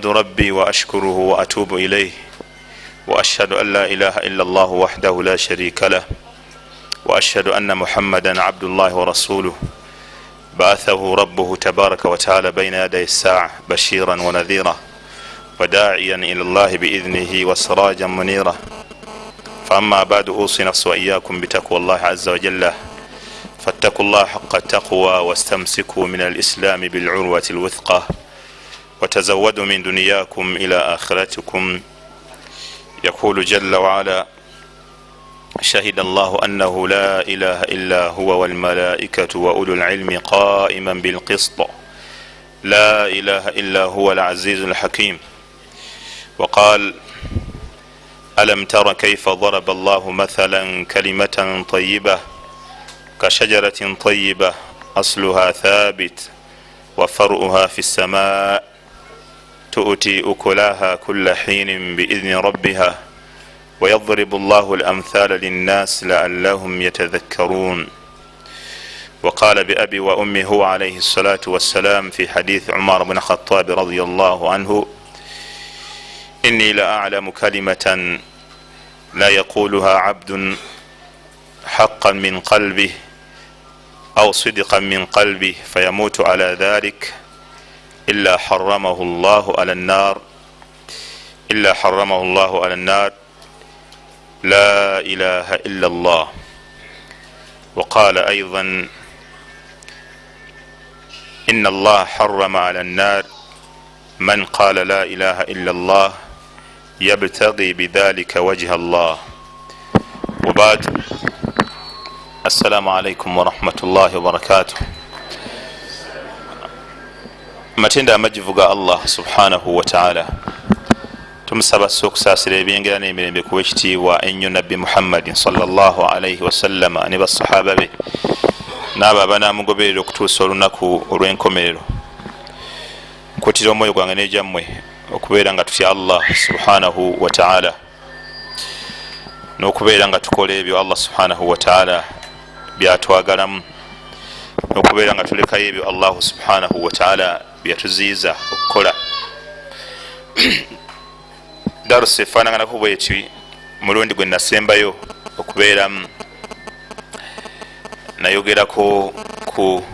ربي وأشكره وأتوب إليه وأشهد أن لا إله إلا الله وحده لا شريك له وأشهد أن محمدا عبد الله ورسوله بعثه ربه تبارك وتعالى بين يدي الساعة بشيرا ونذيرا وداعيا إلى الله بإذنه وسراجا منيرا. فأما بعد أوصي نفسي وإياكم بتقوى الله عز وجل فاتقوا الله حق التقوى واستمسكوا من الإسلام بالعروة الوثقى وتزودوا من دنياكم إلى آخرتكم. يقول جل وعلا: شهد الله أنه لا إله إلا هو والملائكة وأولو العلم قائما بالقسط لا إله إلا هو العزيز الحكيم. وقال: ألم تر كيف ضرب الله مثلا كلمة طيبة كشجرة طيبة أصلها ثابت وفرعها في السماء تؤتي أكلها كل حين بإذن ربها ويضرب الله الأمثال للناس لعلهم يتذكرون. وقال بأبي وأمي هو عليه الصلاة والسلام في حديث عمر بن الخطاب رضي الله عنه: إني لأعلم كلمة لا يقولها عبد حقا من قلبه أو صدقا من قلبه فيموت على ذلك إلا حرمه الله على النار لا إله إلا الله. وقال أيضا: إن الله حرم على النار من قال لا إله إلا الله يبتغي بذلك وجه الله. وبعد، السلام عليكم ورحمة الله وبركاته. matenda amajivu ga Allah subhanahu wa ta'ala tumusaba okusaasira ebyengera n'emirembe kuba ekitiibwa ennyo nabbi Muhammadin sallallahu alayhi wasallam ne basahaba be n'abo abanaamugoberera okutuusa olunaku olw'enkomerero. nkuutira omwoyo gwange n'egyammwe okubeera nga tutya Allah subhanahu wa ta'ala n'okubeera nga tukola ebyo Allah subhanahu wa ta'ala byatwagalamu n'okubeera nga tulekayo ebyo Allah subhanahu wa ta'ala byatuziiza okukola. darusi efaananganako bweti mulundi gwe nasembayo okubeeramu nayogerako ku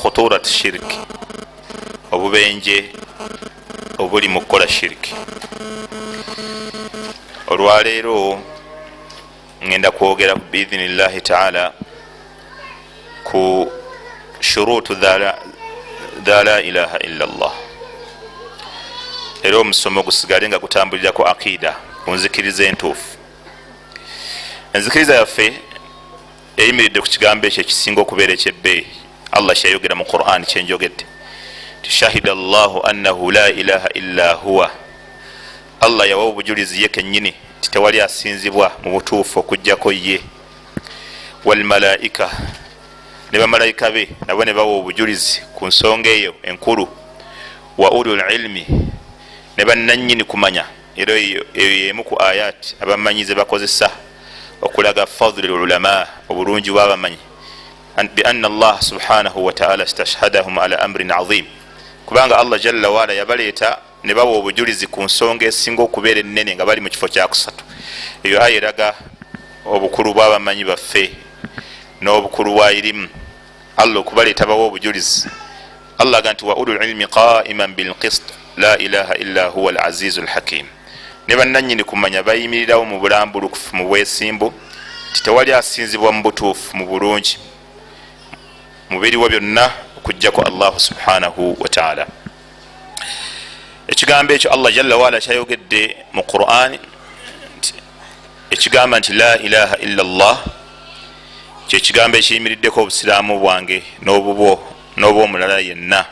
khuturat shiriki, obubenje obuli mu kukola shiriki. olwaleero ngenda kwogera biidhinillahi ta'ala ku shurutu dha la ilaha illa Allah. era omusomo gusigale nga gutambulira ku aqida, ku nzikiriza entuufu. enzikiriza yaffe eyimiridde ku kigambo ekyo ekisinga okubeera ekyebbeeyi. Allah kyayogera mu Qur'an kyenjogedde: shahida Allahu annahu la ilaha illa huwa. Allah yawa obujulizi ye kennyini ti tewali asinzibwa mu butuufu okujjako ye. wal malaika, ne bamalayika be nabo ne bawa obujulizi ku nsonga eyo enkulu. wa ulul ilmi, ne bannannyini kumanya. era eyo yemu ku ayat abamanyize bakozesa okulaga fadli ulama, obulungi bw'abamanyi. bi anna Allah subhanahu wa ta'ala istashhadahum ala amrin azim, kubanga Allah jalla waala yabaleeta ne bawa obujulizi ku nsonga esinga okubeera ennene nga bali mu kifo kyakusatu. eyo aya eraga obukulu bw'abamanyi baffe n'obukulu bwa irimu. Allah okubaleeta bawa obujulizi. Allah aga nti wa ulul ilmi qa'iman bil qist la ilaha illa huwa al aziz al hakim. ne bannannyini kumanya bayimirirawo mu bulambulukufu, mu bwesimbu, ti tewali asinzibwa mu butuufu, mu bulungi, mu biriwo byonna okujjako Allah subhanahu wa ta'ala. ekigambo ekyo Allah jalla waala kyayogedde mu Qur'an ekigamba nti la ilaha illa Allah, kyekigambo ekiyimiriddeko obusiraamu bwange n'obubwo n'obw'omulala yenna.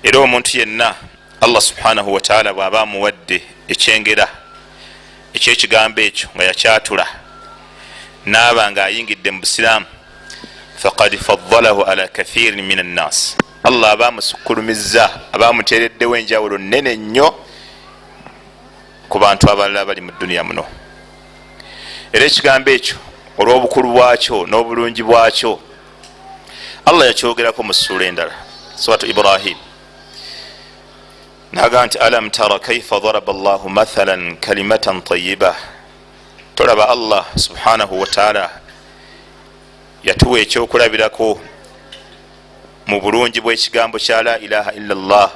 era omuntu yenna Allah subhanahu wa ta'ala bw'aba amuwadde ekyengera ekyekigambo ekyo nga yakyatula n'aba nga ayingidde mu busiraamu, faqad faddalahu ala kathirin min annas, Allah aba amusukkulumizza, aba amuteereddewo enjawulo nnene nnyo ku bantu abalala bali mu dduniya muno. era ekigambo ekyo olw'obukulu bwakyo n'obulungi bwakyo Allah yakyogerako mu ssuula endala, suratu Ibrahim. naga alam tara kaifa daraba Allahu mathalan kalimatan tayyibah. Tolaba Allah subhanahu wa ta'ala yatuwa ekyokulabirako mu bulungi bw'ekigambo kya la ilaha illa Allah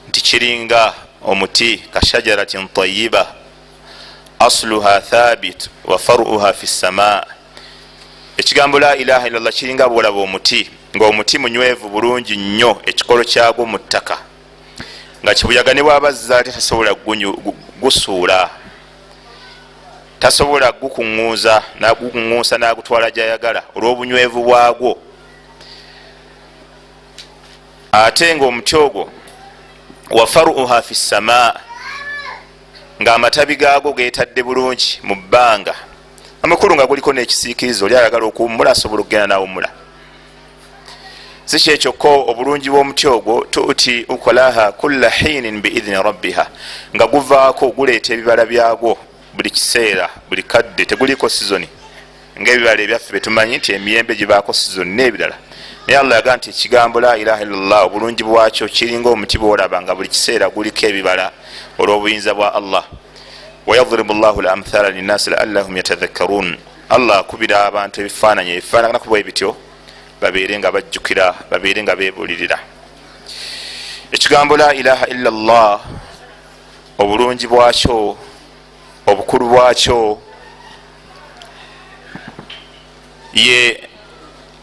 nti kiringa omuti kashajaratin tayyiba asluha thabit wa faruha fi samaa. Ekigambo la ilaha illa Allah kiringa bwolaba omuti ng'omuti munywevu bulungi nnyo ekikolo kyagwo mu ttaka nga kibuyaga ne bwabazza ate tasobola gusuula, tasobola gukuŋŋuuza nagukuŋŋuusa n'agutwala gyayagala olw'obunywevu bwagwo. Ate ng'omuti ogwo wa faruha fi samaa ng'amatabi gaagwo geetadde bulungi mu bbanga amakulu nga guliko n'ekisiikirizo oli ayagala okuwummula asobola okugenda n'awummula. Si kyekyoka obulungi bw'omuti ogwo tuuti ukolaha kulla hiinin biidhini rabbiha nga guvaako guleeta ebibala byagwo buli kiseera buli kadde, teguliko sizoni ng'ebibala ebyaffe betumanyi nti emiyembe gibaako sizoni n'ebirala. Naye Allah yaga nti ekigambo la ilaha illallah obulungi bwakyo kiringa omuti bwolaba nga buli kiseera guliko ebibala olw'obuyinza bwa Allah. wayadribu llahu lamthala linnasi laallahum yatadhakkarun. Allah akubira abantu ebifaananyi ebifaanaganaku bwe bityo babeere nga bajjukira, babeere nga beebulirira. Ekigambo la ilaha illallah obulungi bwakyo obukulu bwakyo ye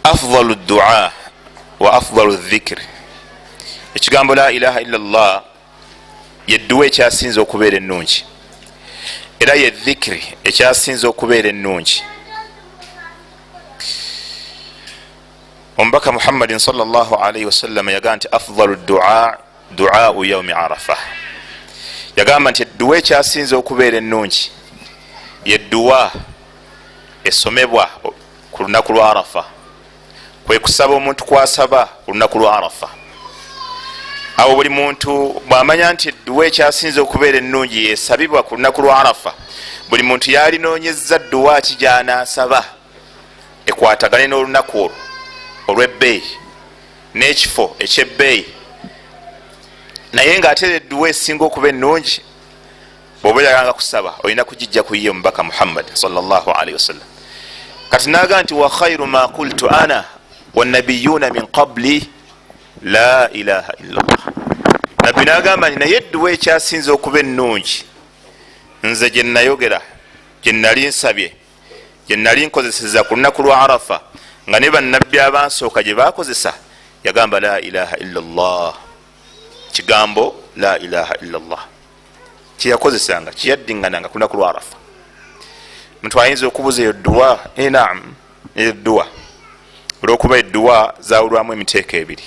afdalu dua wa afdalu dhikr. Ekigambo la ilaha illallah ye dduwa ekyasinza okubeera ennungi era ye dhikri ekyasinza okubeera ennungi. Omubaka Muhammadin sallallahu alayhi wasallam yaga nti afdalu dua duau yaumi arafa. Yagamba nti edduwa ekyasinza okubeera ennungi ye dduwa esomebwa ku lunaku lwa arafa, kwe kusaba omuntu kwasaba ku lunaku lwa arafa. Awo buli muntu bw'amanya nti edduwa ekyasinza okubeera ennungi yesabibwa ku lunaku lwa arafa, buli muntu yalinoonyezza dduwa ki gy'anaasaba ekwatagane n'olunaku olwo olw'ebbeeyi n'ekifo eky'ebbeeyi. Naye ng'ate edduwa esinga okuba ennungi bw'oba oyaganga kusaba olina kugijja ku ye omubaka Muhammad sallallahu alayhi wasallam. Kati naga nti wa khairu ma qultu ana wannabiyuna min qabli la ilaha illallah. Nabbi nagamba nti naye edduwa ekyasinza okuba ennungi nze gye nayogera, gye nali nsabye, gye nali nkozeseza ku lunaku lwa arafa nga ne bannabbi abansooka gye bakozesa, yagamba la ilaha illallah. Kigambo la ilaha illallah kyeyakozesanga kyeyaddingananga ku lunaku lwa arafa. Muntu ayinza okubuza eyo dduwa, naam eyo dduwa, olwokuba edduwa zawulwamu emiteeko ebiri,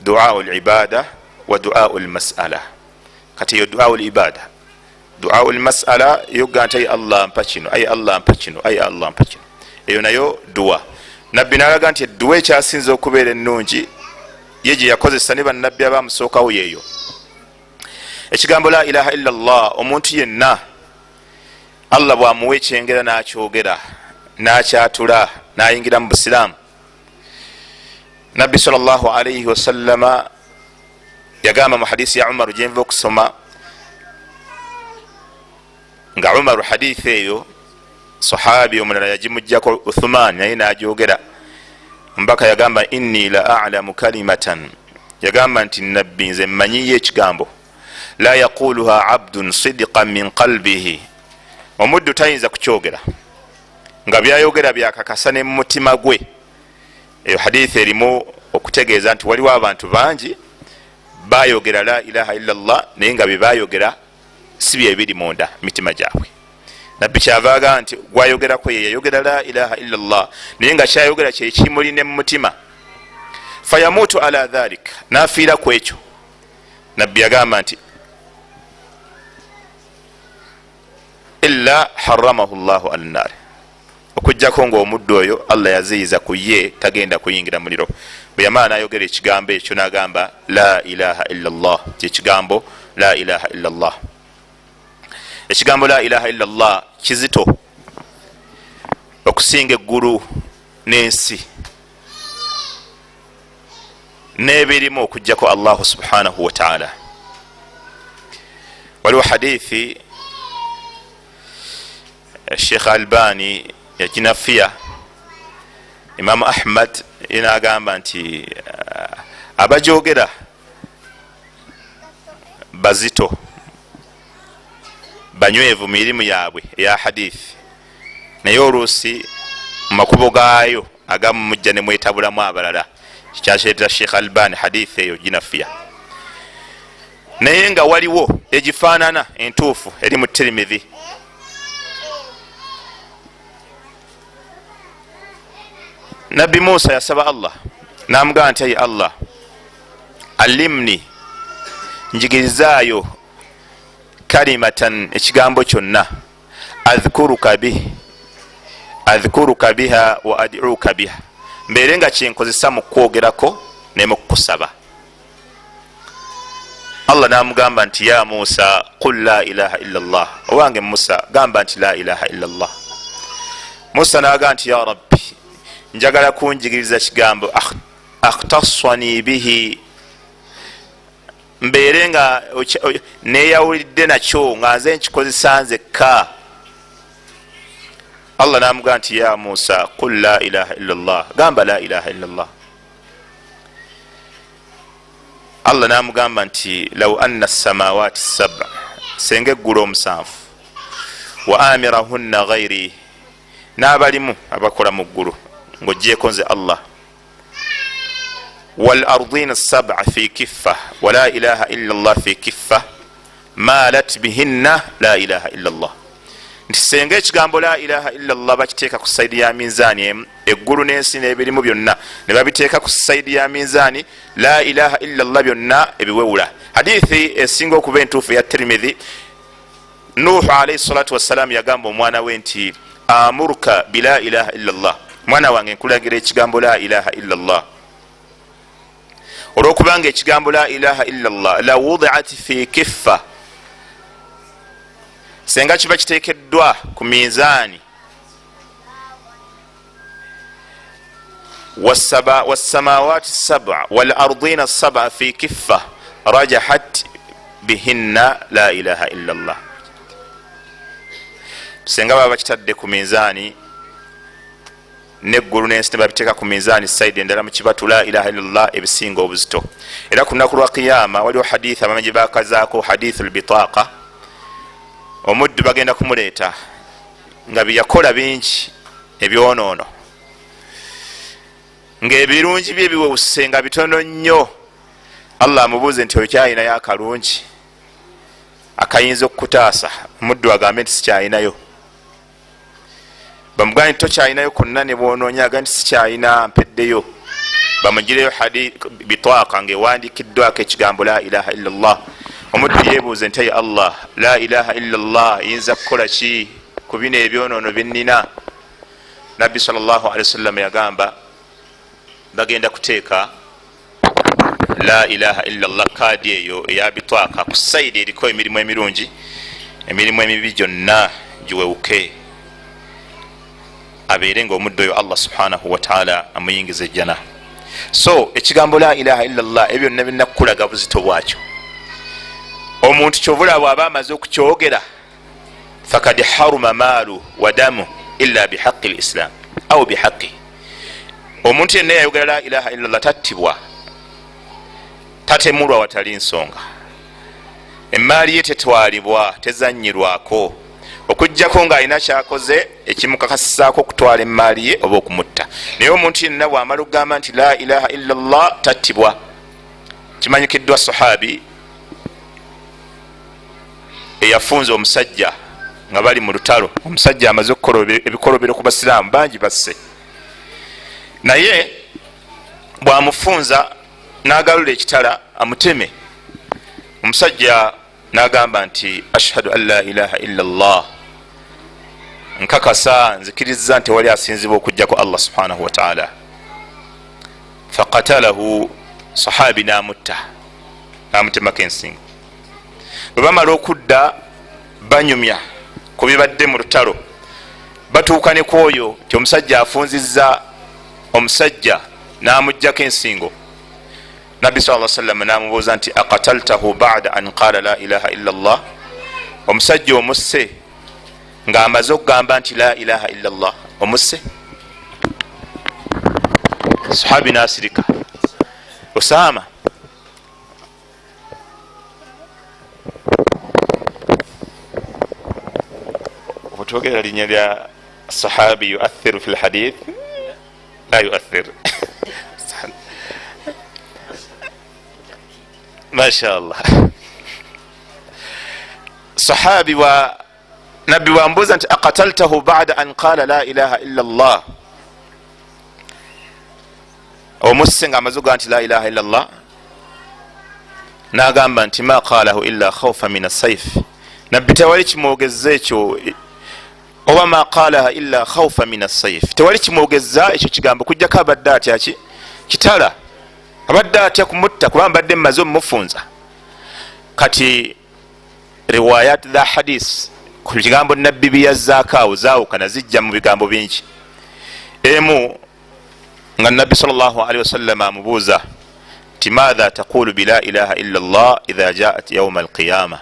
duau libada wa duau lmasala. Kati eyo duau libada, duau lmasala yoga nti ayi Allah mpa kino, ayi Allah mpa kino, ayi Allah mpa kino, eyo nayo duwa. Nabbi nalaga nti edduwa ekyasinza okubeera ennungi ye gye yakozesa ne bannabbi abamusookawo yeeyo. Ekigambo la ilaha illallah omuntu yenna Allah bw'amuwa ekyengera n'akyogera n'akyatula n'ayingira mu busiraamu. Nabbi sallallahu alayhi wasallama yagamba mu hadisi ya Umaru gyenva okusoma nga Umaru hadithi eyo sahabi omulala yagimujjako Uthman naye n'agyogera. Mbaka yagamba inni la a'lamu kalimatan, yagamba nti nabbi nze mmanyiyo ekigambo la yaquluha abdun sidqan min qalbihi, omuddu tayinza kukyogera nga byayogera byakakasa ne mu mutima gwe. Eyo hadithi erimu okutegeeza nti waliwo abantu bangi bayogera la ilaha illallah naye nga bye bayogera si bye biri munda mitima gyabwe. Nabbi kyavaaga nti gwayogerako ye yayogera la ilaha illallah naye nga kyayogera kye kimuline mu mutima. Fayamutu ala dhalik, nafiira ku ekyo. Nabbi yagamba nti illa haramahu llahu ala nnar, okujjako ngaomuddu oyo Allah yaziyiza ku ye tagenda kuyingira muliro. Bwe yamala n'ayogera ekigambo ekyo n'agamba la ilaha illallah, kyekigambo la ilaha illallah. Ekigambo la ilaha illallah kizito okusinga eggulu n'ensi n'ebirimu okujjako Allah subhanahu wa ta'ala. waliwo hadithi Sheikh Albani yakinafiya Imam Ahmad inagamba nti abajogera bazito banywevu mirimu yaabwe eya hadithi naye oluusi mumakubo gaayo agamu mujja ne mwetabulamu abalala kikyakireetera Sheikh Albani hadithi eyo ginafiya naye nga waliwo egifaanana entuufu eri mu Tirmidhi. Nabbi Musa yasaba Allah namugamba nti ayi Allah alimni njigirizayo kalimatan ekigambo kyonna adhkuruka biha wa ad'uka biha mbeere nga kyenkozesa mu kwogerako ne mu kusaba. Allah namugamba nti ya Musa qul la ilaha illa Allah, owange Musa gamba nti la ilaha illa Allah. Musa nagamba nti ya Rabbi njagala kunjigiriza kigambo akhtasani bihi mbeere nga neyawulidde nakyo nga nze nkikozesa nzekka. Allah namugamba nti ya Musa qul la ilaha illa Allah, gamba la ilaha illa Allah. Allah namugamba nti law anna as-samawati as-sab'a, senge eggulu omusanvu, wa amirahunna ghairi, n'abalimu abakola mu ggulu ng'ogyeko nze Allah, wal ardina as-sab'a fi kiffa wa la ilaha illa Allah fi kiffa malat bihinna la ilaha illa Allah. Nti senga ekigambo la ilaha illa Allah bakiteeka ku saidi ya minzaani emu, eggulu n'ensi n'ebirimu byonna ne babiteeka ku saidi ya minzaani la ilaha illa Allah byonna ebiwewula. Hadithi esinga okuba entuufu ya Tirmidhi, Nuhu alayhi salatu wassalam yagamba omwana we nti amuruka bila ilaha illa Allah, mwana wange nkulagira ekigambo la ilaha illa Allah. Olwokubanga ekigambo la ilaha illa Allah la wudi'at fi kiffa, senga kiba kiteekeddwa ku minzaani, wassamawati as-sab'a wal ardina as-sab'a fi kiffa rajahat bihinna la ilaha illa Allah. Senga baba bakitadde ku minzaani neggulu n'ensi ne babiteeka ku minzaani saidi endala mu kibatu la ilaha illa Allah ebisinga obuzito. Era ku lunaku lwa qiyama waliwo hadithi abamanyi bakazaako hadithul bitaqa, omuddu bagenda kumuleeta nga byakola bingi ebyonoono, ng'ebirungi bye biwewuse nga bitono nnyo. Allah amubuuze nti okyayinayo akalungi akayinza okukutaasa? Omuddu agambe nti sikyayinayo. Bamugamba nti tokyayinayo konna ne bwonoonya, aga nti sikyayina, mpeddeyo. Bamugireyo bitaqa ng'ewandiikiddwako ekigambo la ilaha illa Allah. Omuddu yeebuuze nti Allah la ilaha illa Allah yinza kukola ki ku bino ebyonoono byennina? Nabbi sallallahu alaihi wasallam yagamba bagenda kuteeka la ilaha illa Allah kaadi eyo eya bitaqa ku saidi eriko emirimu emirungi, emirimu emibi gyonna giwewuke, abeere ng'omuddu oyo Allah subhanahu wa ta'ala amuyingiza ejjana. So ekigambo la ilaha illa Allah ebyo byonna binakulaga buzito bwakyo. Omuntu kyovula bw'aba amaze okukyogera fakad haruma maalu wa damu illa bihaqqi al-islam au bihaqqi. Omuntu yenna yayogera la ilaha illa Allah tattibwa, tatemulwa watali nsonga, emaali ye tetwalibwa, tezanyirwako, okujjako ng'alina kyakoze ekimukakasisaako okutwala emaali ye oba okumutta. Naye omuntu yenna bw'amala okugamba nti la ilaha illa Allah tattibwa. Kimanyikiddwa sahabi eyafunza omusajja nga bali mu lutalo, omusajja amaze okukola ebikolobero ku basiraamu bangi basse, naye bwamufunza n'agalula ekitala amuteme, omusajja n'agamba nti ashhadu an la ilaha illa Allah, nkakasa nzikiriza nti wali asinzibwa okujjako Allah subhanahu wa ta'ala. Faqatalahu, sahabi n'amutta, n'amutemako ensingo. Bwe bamala okudda banyumya ku bibadde mu lutalo, batuuka ne ku oyo ti omusajja afunzizza omusajja n'amuggyako ensingo. Nabbi sallallahu alaihi wasallam n'amubuuza nti aqataltahu ba'da an qala la ilaha illa Allah, omusajja omusse ng'amaze okugamba nti la ilaha illa llah omusse sahabi nasirika Osama otwogera linnya lya sahabi yuathiru fi lhadith la yuathir mashallah sahabi wa nabbi wambuuza nti aqataltahu ba'da an qala la ilaha illa llah omusse nga amaze okugaa nti la ilaha illa llah nagamba nti ma qalahu illa khawfa min assaif nabbi tewali kimwogeza ekyo oba ma qalaha illa khawfa min assaif tewali kimwogeza ekyo kigambo kujjako abadde atya ki kitala abadde atya kumutta kuba mbadde mmaze omumufunza kati riwayat dha hadis ku bigambo nabbi byazzaako awo zaawukana zijja mu bigambo bingi emu nga nabbi sallallahu alaihi wasallam amubuuza nti maadha taqulu bila ilaha illa llah idha jaat yauma alqiyama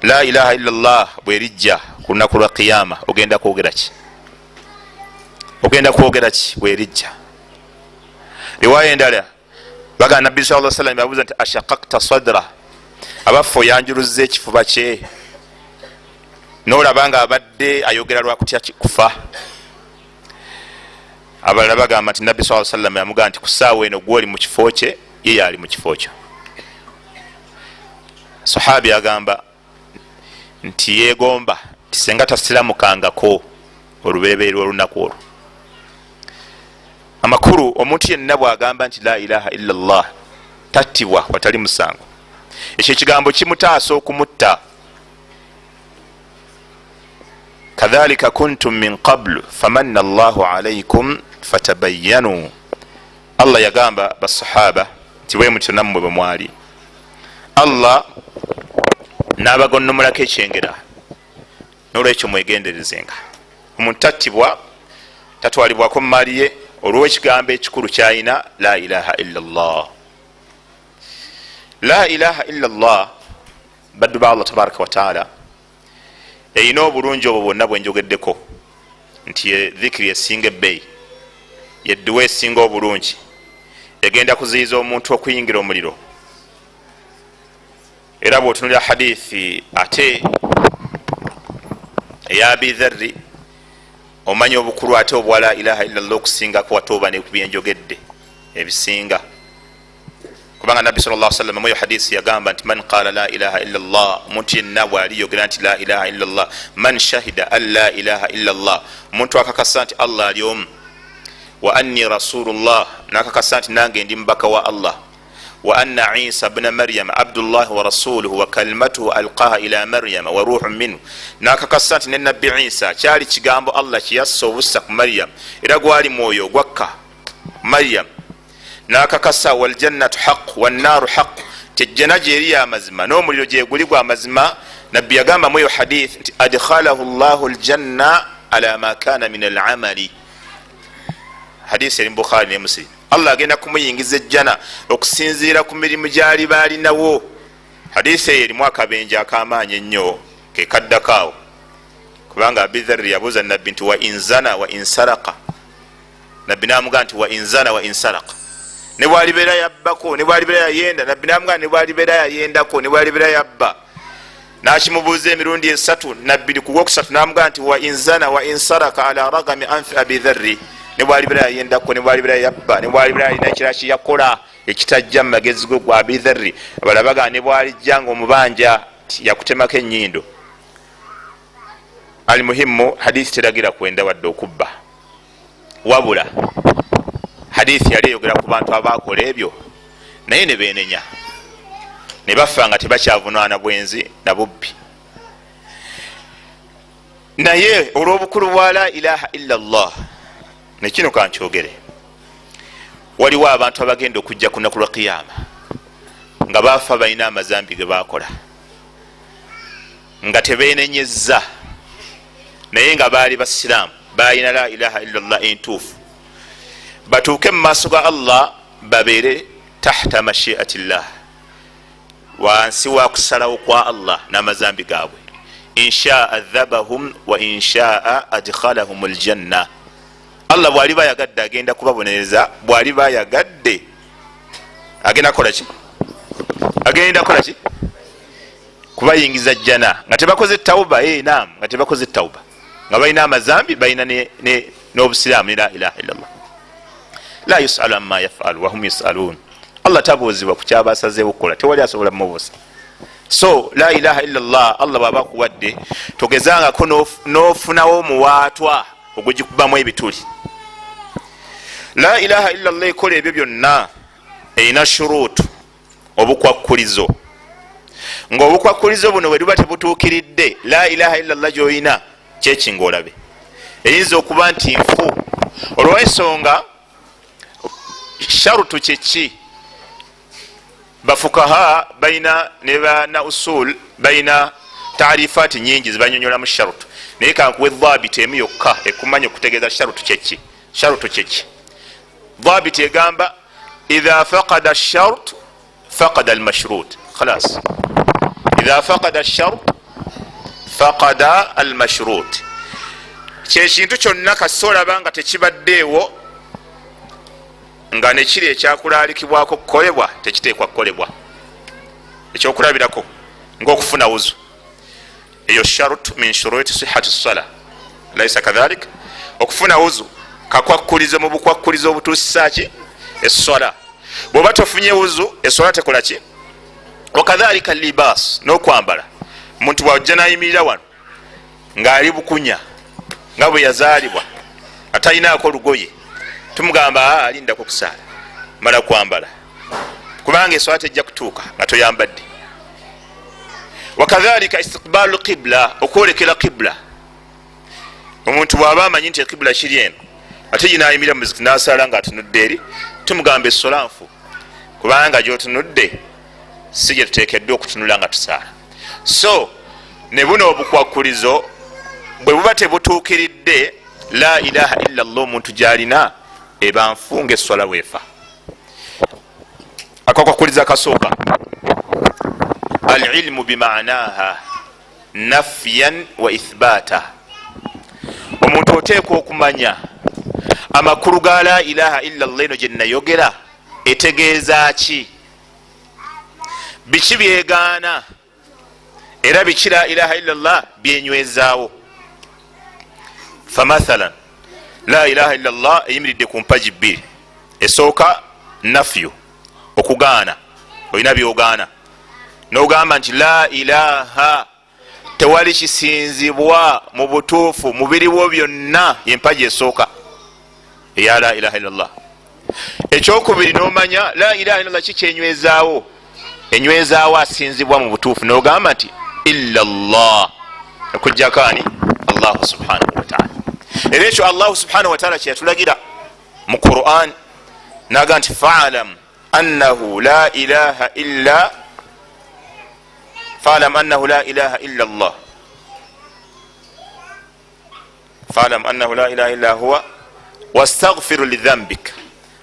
la ilaha illa llah bwerijja ku lunaku lwa qiyama ogenda kwogera ki ogenda kwogera ki bwerijja riwaya endala baga nabbi sallallahu alaihi wasallam yabuuza nti ashaqaqta sadra abaffe oyanjuluzza ekifuba kye nolaba nga abadde ayogera lwakutya kufa abalala bagamba nti nabbi sallallahu alaihi wasallam yamugamba nti kusaawa eno gwoli mu kifo kye ye yali mu kifo kyo sahabi agamba nti yegomba nti senga tasiramukangako olubereberye olunaku olwo amakulu omuntu yenna bwagamba nti la ilaha illa llah tattibwa watali musango ekyo ekigambo kimutaasa okumutta kadhalika kuntum min qablu famanna allahu alaikum fatabayyanu allah yagamba basahaba nti bwe mutyo nammwe bwe mwali allah n'abagonnomulako ekyengera nolwekyo mwegenderezenga omuntu tattibwa tatwalibwako mumaali ye olw'ekigambo ekikulu kyayina la ilaha illa llah la ilaha illa llah baddu ba allah tabaraka wataala erina obulungi obwo bwonna bwenjogeddeko nti ye dhikiri esinga ebbeeyi yedduwa esinga obulungi egenda kuziyiza omuntu okuyingira omuliro era bwotunulira hadithi ate eya abi dharri omanya obukulu ate obwa la ilaha illa llah okusingako watoba nebyenjogedde ebisinga kubanga nabbi sallallahu alaihi wasallam mu hadisi yagamba nti man qala la ilaha illa llah omuntu yenna bw'aliyogera nti la ilaha illa llah man shahida an la ilaha illa llah omuntu akakasa nti allah ali omu wa anni rasulullah nakakasa nti nange ndi mubaka wa allah wa anna isa bna maryama abdullahi wa rasuluhu wa kalimatuhu alqaha ila maryama wa ruhun minhu nakakasa nti ne nabbi isa kyali kigambo allah kiyassa obussa ku maryam era gwali mwoyo ogwakka maryam nakakasa waljannatu haq wannaaru haq tejjana gyeri yamazima n'omuliro gyeguli gwa mazima nabbi yagamba mweyo hadith nti adkhalahu llahu aljanna ala ma kana min alamali hadisi eri mubukhari ne muslim allah agenda kumuyingiza ejjana okusinziira ku mirimu gyali baalinawo hadisi eyo erimu akabenje akamaanyi ennyo kekaddakaawo kubanga abidharri yabuuza nabbi nti wa inzana wa insaraka nabbi namugamba nti wa inzana wa insaraka ne bwalibeera yabbako ne bwalibeera yayenda nabbi namugamba ne bwalibeera yayendako ne bwalibeera yabba nakimubuuza emirundi esatu nabbi kugwokusatu namugamba nti wa inzana wa insaraka ala ragami anfi abidharri ne bwalibeera yayendako ne bwalibeera yabba ne bwalibeera alina ekirala kiyakola ekitajja mu magezi go gwa abidharri abala bagamba ne bwalijja nga omubanja yakutemako ennyindo alimuhimu hadithi teragira kwenda wadde okubba wabula hadithi yali eyogera ku bantu abakola ebyo naye ne beenenya ne bafa nga tebakyavunaana bwenzi na bubbi naye olw'obukulu bwa la ilaha illa llah nekino kankyogere waliwo abantu abagenda okujja ku nnaku lwa qiyama nga bafa balina amazambi ge bakola nga tebeenenyezza naye nga baali basiraamu balina la ilaha illa llah entuufu batuuke mu maaso ga allah babeere tahta mashiati llah wansi wa kusalawo kwa Allah n'amazambi gaabwe. inshaa adhabahum wa inshaa adkhalahum aljanna. Allah bwaliba yagadde agenda kubabonereza, bwaliba yagadde agenda kolaki, agenda kolaki, kubayingiza jjana nga tebakoze tauba. Naam, nga tebakoze tauba, nga balina amazambi, balina n'obusiraamu, la ilaha illallah. La yusalu amma yafalu wahum yusalun. Allah tabuuzibwa ku kyabasazeewo okukola, tewali asobola mubuuza. So la ilaha illallah, Allah bwaba kuwadde togezangako n'ofunawo muwaatwa ogugikubamu ebituli. La ilaha illallah ekola ebyo byonna erina shuruutu, obukwakkulizo. Ng'obukwakkulizo buno bwe luba tebutuukiridde, la ilaha illallah gy'olina kyekinga olabe. Eyinza okuba nti nfu. Olw'ensonga sharutu kyeki, bafukaha baina ne bana usul baina taarifaati nyingi zibanyonyola mu sharutu, naye kankuwe dhabiti emu yokka ekumanya okutegeeza sharutu kyeki. Sharutu kyeki, dhabiti egamba idha faqada ash-shart faqada al-mashrut. Khalas, idha faqada ash-shart faqada al-mashrut. Kyekintu kyonna kasobola banga tekibaddeewo nga nekiri ekyakulaalikibwako kukolebwa tekiteekwa kukolebwa. Ekyokulabirako ng'okufuna wuzu, eyo sharut min shuruti sihhati ssala, laisa kadhalik. Okufuna wuzu kakwakkulizo mu bukwakkulizo obutuusisa ki, essala. Bw'oba tofunye wuzu, essala tekola ki. Wakadhalika libas, n'okwambala. Omuntu bw'ajja n'ayimirira wano ng'ali bukunya nga bwe yazaalibwa, atayinaako lugoye, tumugamba alindako kusaala mala kwambala, kubanga eswala tejja kutuuka nga toyambadde. Wakadhalika istiqbalu qibla, okwolekera qibla. Omuntu bw'aba amanyi nti qibla kiri eno ate yinaayimira mu muzikiti n'asaala ng'atunudde eri, tumugamba essola nfu, kubanga gy'otunudde si gye tuteekeddwa okutunula nga tusaala. So ne buno obukwakkulizo bwe buba tebutuukiridde, la ilaha illallah omuntu gy'alina eba nfunga essola weefa. Akakwakkulizo akasooka, alilmu bimaanaha nafyan wa ithbaata. Omuntu oteekwa okumanya amakulu ga la ilaha illallah eno gye nayogera etegeeza ki, biki byegaana, era biki la ilaha illallah byenywezaawo. Famathalan, la ilaha illallah eyimiridde ku mpaji bbiri. Esooka nafyu, okugaana, olina byogaana, n'ogamba nti la ilaha, tewali kisinzibwa mu butuufu mu biriwo byonna, yempaji esooka eya la ilaha illallah. Ekyokubiri n'omanya la ilaha illallah kikyenywezaawo, enywezaawo asinzibwa mu butuufu, n'ogamba nti illallah, okujjako ani, allahu subhanahu wataala. Era ekyo allahu subhanahu wataala kyeyatulagira mu Quran, naga nti fa'alam annahu la ilaha illa, fa'alam annahu la ilaha illa Allah, fa'alam annahu la ilaha illa huwa wastaghfiru lidhanbik.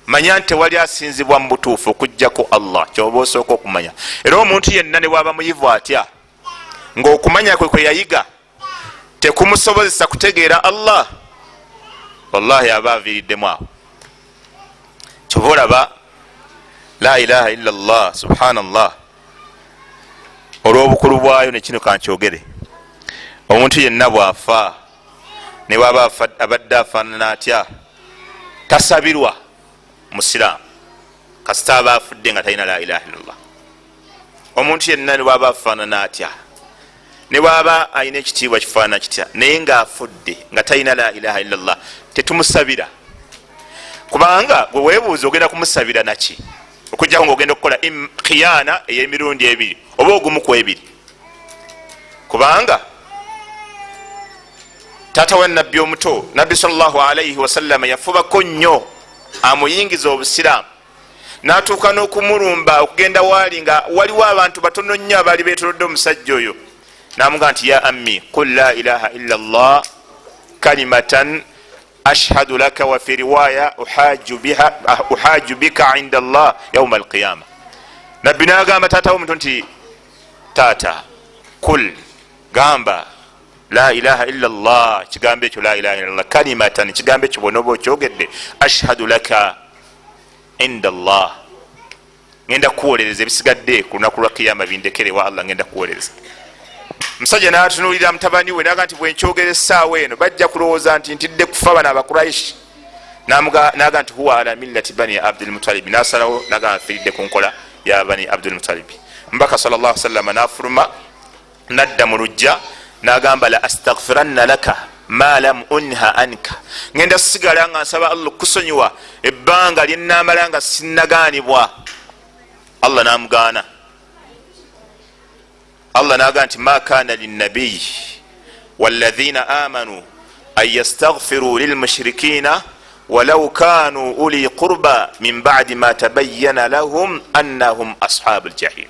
Manya nti tewali asinzibwa mu butuufu okujjako Allah, kyoba osooka okumanya. Era omuntu yenna ne bwaba muyivu atya, ng'okumanya kwe yayiga tekumusobozesa kutegeera Allah, wallahi aba aviiriddemu awo. Kyova olaba la ilaha illa Allah, subhanallah, olw'obukulu bwayo nekino kankyogere, omuntu yenna bw'afa ne bwaba abadde afaanana atya, tasabirwa musiraamu kasita aba afudde nga talina la ilaha illallah. Omuntu yenna ne bwaba afaanana atya, ne bwaba alina ekitiibwa kifaanana kitya, naye ng'afudde nga talina la ilaha illallah, tetumusabira. Kubanga gwe weebuuza ogenda kumusabira naki, okujjako ng'ogenda okukola khiyaana ey'emirundi ebiri oba ogumu ku ebiri. Kubanga taata wa nabbi omuto, nabbi sallallahu alayhi wasallama, yafubako nnyo amuyingiza obusiraamu, n'atuuka n'okumulumba okugenda waali nga waliwo abantu batono nnyo abaali beetolodde omusajja oyo, n'amugaa nti ya ammi qul la ilaha illa Allah kalimatan ashhadu laka wa fi riwaya uhaju bika inda Allah yawma alqiyama. Nabbi n'agamba taata w'omuntu nti tata kul gamba la ilaha illa Allah, kigambo ekyo la ilaha illa Allah kalimatan, kigambo ekyo bonoba okyogedde ashhadu laka inda Allah, ngenda kuwolereza ebisigadde ku lunaku lwa kiyama bindekerewa Allah, ngenda kuwolereza. Musajja n'atunulira mutabani we naga nti bwenkyogera essaawa eno bajja kulowooza nti ntidde kufa bano abakuraishi, naga nti huwa ala millati bani Abdul Muttalib, nasalawo naga afiridde ku nkola ya bani Abdul Muttalib. Mbaka sallallahu alaihi wasallam nafuluma nadda mu lujja nagamba la astaghfiranna laka ma lam unha anka, ngenda sigala nga nsaba Allah kusonyiwa ebbanga lyennamala nga sinnaganibwa. Allah namugana, Allah naga nti ma kana linnabiy walladhina amanu an yastaghfiru lilmushrikina walau kanu uli qurba min ba'di ma tabayyana lahum annahum ashabul jahim.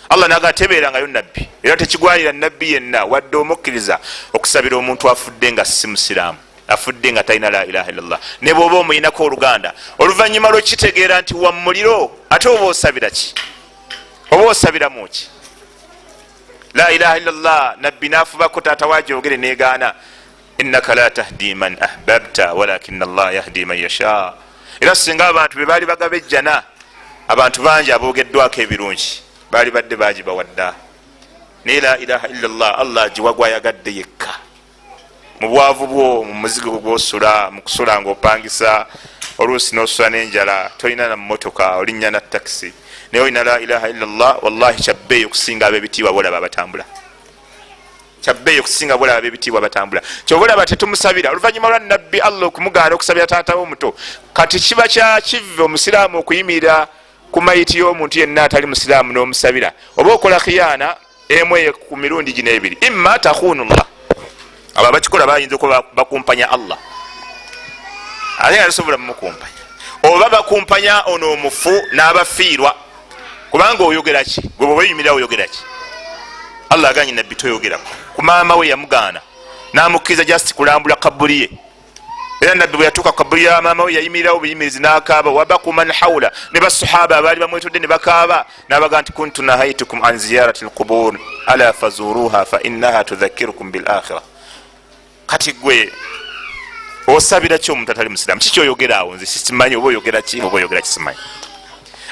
Allah naga teberangayo nabbi, era tekigwanira nabbi yenna wadde omukkiriza okusabira omuntu afudde nga si musiraamu, afudde nga talina la ilaha illallah. Ne bwoba omuyinako oluganda oluvannyuma lwekitegeera nti wa muliro, ate oba osabira ki? Oba osabiramu ki? La ilaha illallah nabbi nafubako taata wajogere negaana, innaka la tahdi man ahbabta walakina Allah yahdi man yasha. Era singa abantu be baali bagabejjana, abantu bangi aboogeddwako ebirungi baali badde bagibawadda. Ne la ilaha illallah Allah giwagwa yagadde yekka. Mu bwavu bwo, mu muzigo gwosula, mu kusula ng'opangisa, oluusi n'osula n'enjala, tolina na mmotoka, olinnya na takisi, naye olina la ilaha illallah, wallahi kyabbeeyo okusinga ab'ebitiibwa bolaba abatambula. Kyabbeeyo okusinga bolaba ab'ebitiibwa abatambula. Kyobolaba tetumusabira oluvannyuma lwa nabbi Allah okumugaana okusabira taata omuto. Kati kiba kya kivve omusiraamu okuyimirira ku mayiti y'omuntu yenna atali musiraamu n'omusabira, oba okola khiyana emu ku mirundi gino ebiri, imma takhunullah, abo abakikola bayinza okuba bakumpanya Allah ate nga tasobola mumukumpanya, oba bakumpanya ono omufu n'abafiirwa, kubanga oyogera ki? Gwe bwe oyimirira oyogera ki? Allah aganye nabbi toyogerako. Ku maama we yamugaana n'amukkiriza just kulambula kabuli ye, era nabbi bwe yatuuka kabuli ya maama we yayimirirawo buyimirizi n'akaaba, wabaku man hawla, ne basahaba abaali bamwetudde ne bakaaba, n'abaga nti kuntu nahaitukum an ziyarati alqubur ala fazuruha fa innaha tudhakkirukum bil akhirah. Kati gwe osabira ki omuntu atali musiraamu? Kiki oyogera awo? Nze simanyi oba oyogera ki oba oyogera kisimanyi.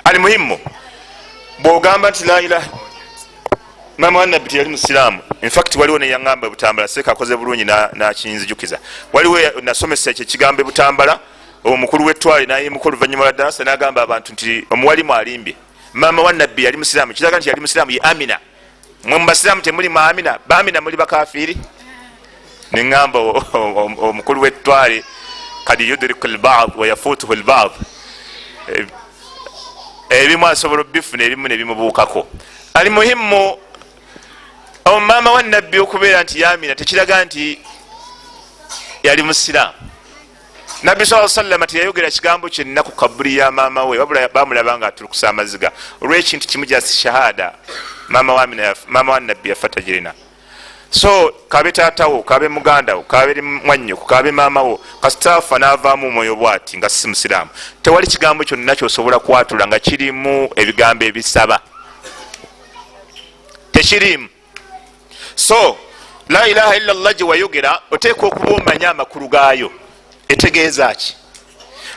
Ali muhimu bw'ogamba nti la ilaha, maama wa nabbi teyali musiraamu. In fact waliwo neyaŋŋamba Butambala, seeka akoze bulungi nakinzijukiza. Waliwo nasomesa ekyo ekigambo Butambala, omukulu w'ettwale nayimuka oluvannyuma lwa ddaasa n'agamba abantu nti omuwalimu alimbye, maama wa nabbi yali musiraamu. Kiraga nti yali musiraamu ye Amina. Mwe mu basiraamu temuli mu Amina? Ba Amina muli bakafiiri? Neŋŋamba omukulu w'ettwale kad yudriku al-ba'd wa yafutuhu al-ba'd, ebimu asobola obifuna ebimu nebimubuukako. Ali muhimu maama wa nabbi okubeera nti Amina tekiraga nti yali musiraamu. Nabbi sallallahu alaihi wasallam teyayogera kigambo kyenna ku kabuli ya maama we, wabula bamulaba nga atulukusa amaziga olw'ekintu kimu jasi shahada. Maama wa nabbi yafa tagirina. So kabe taatawo, kabe mugandawo, kabe mwannyoko, kabe maamawo, kasitaafa n'avaamu omwoyo bw'ati nga si musiraamu, tewali kigambo kyonna kyosobola kwatula nga kirimu ebigambo ebisaba, tekirimu. So la ilaha illallah gye wayogera oteekwa okuba omanya amakulu gaayo. Etegeeza ki?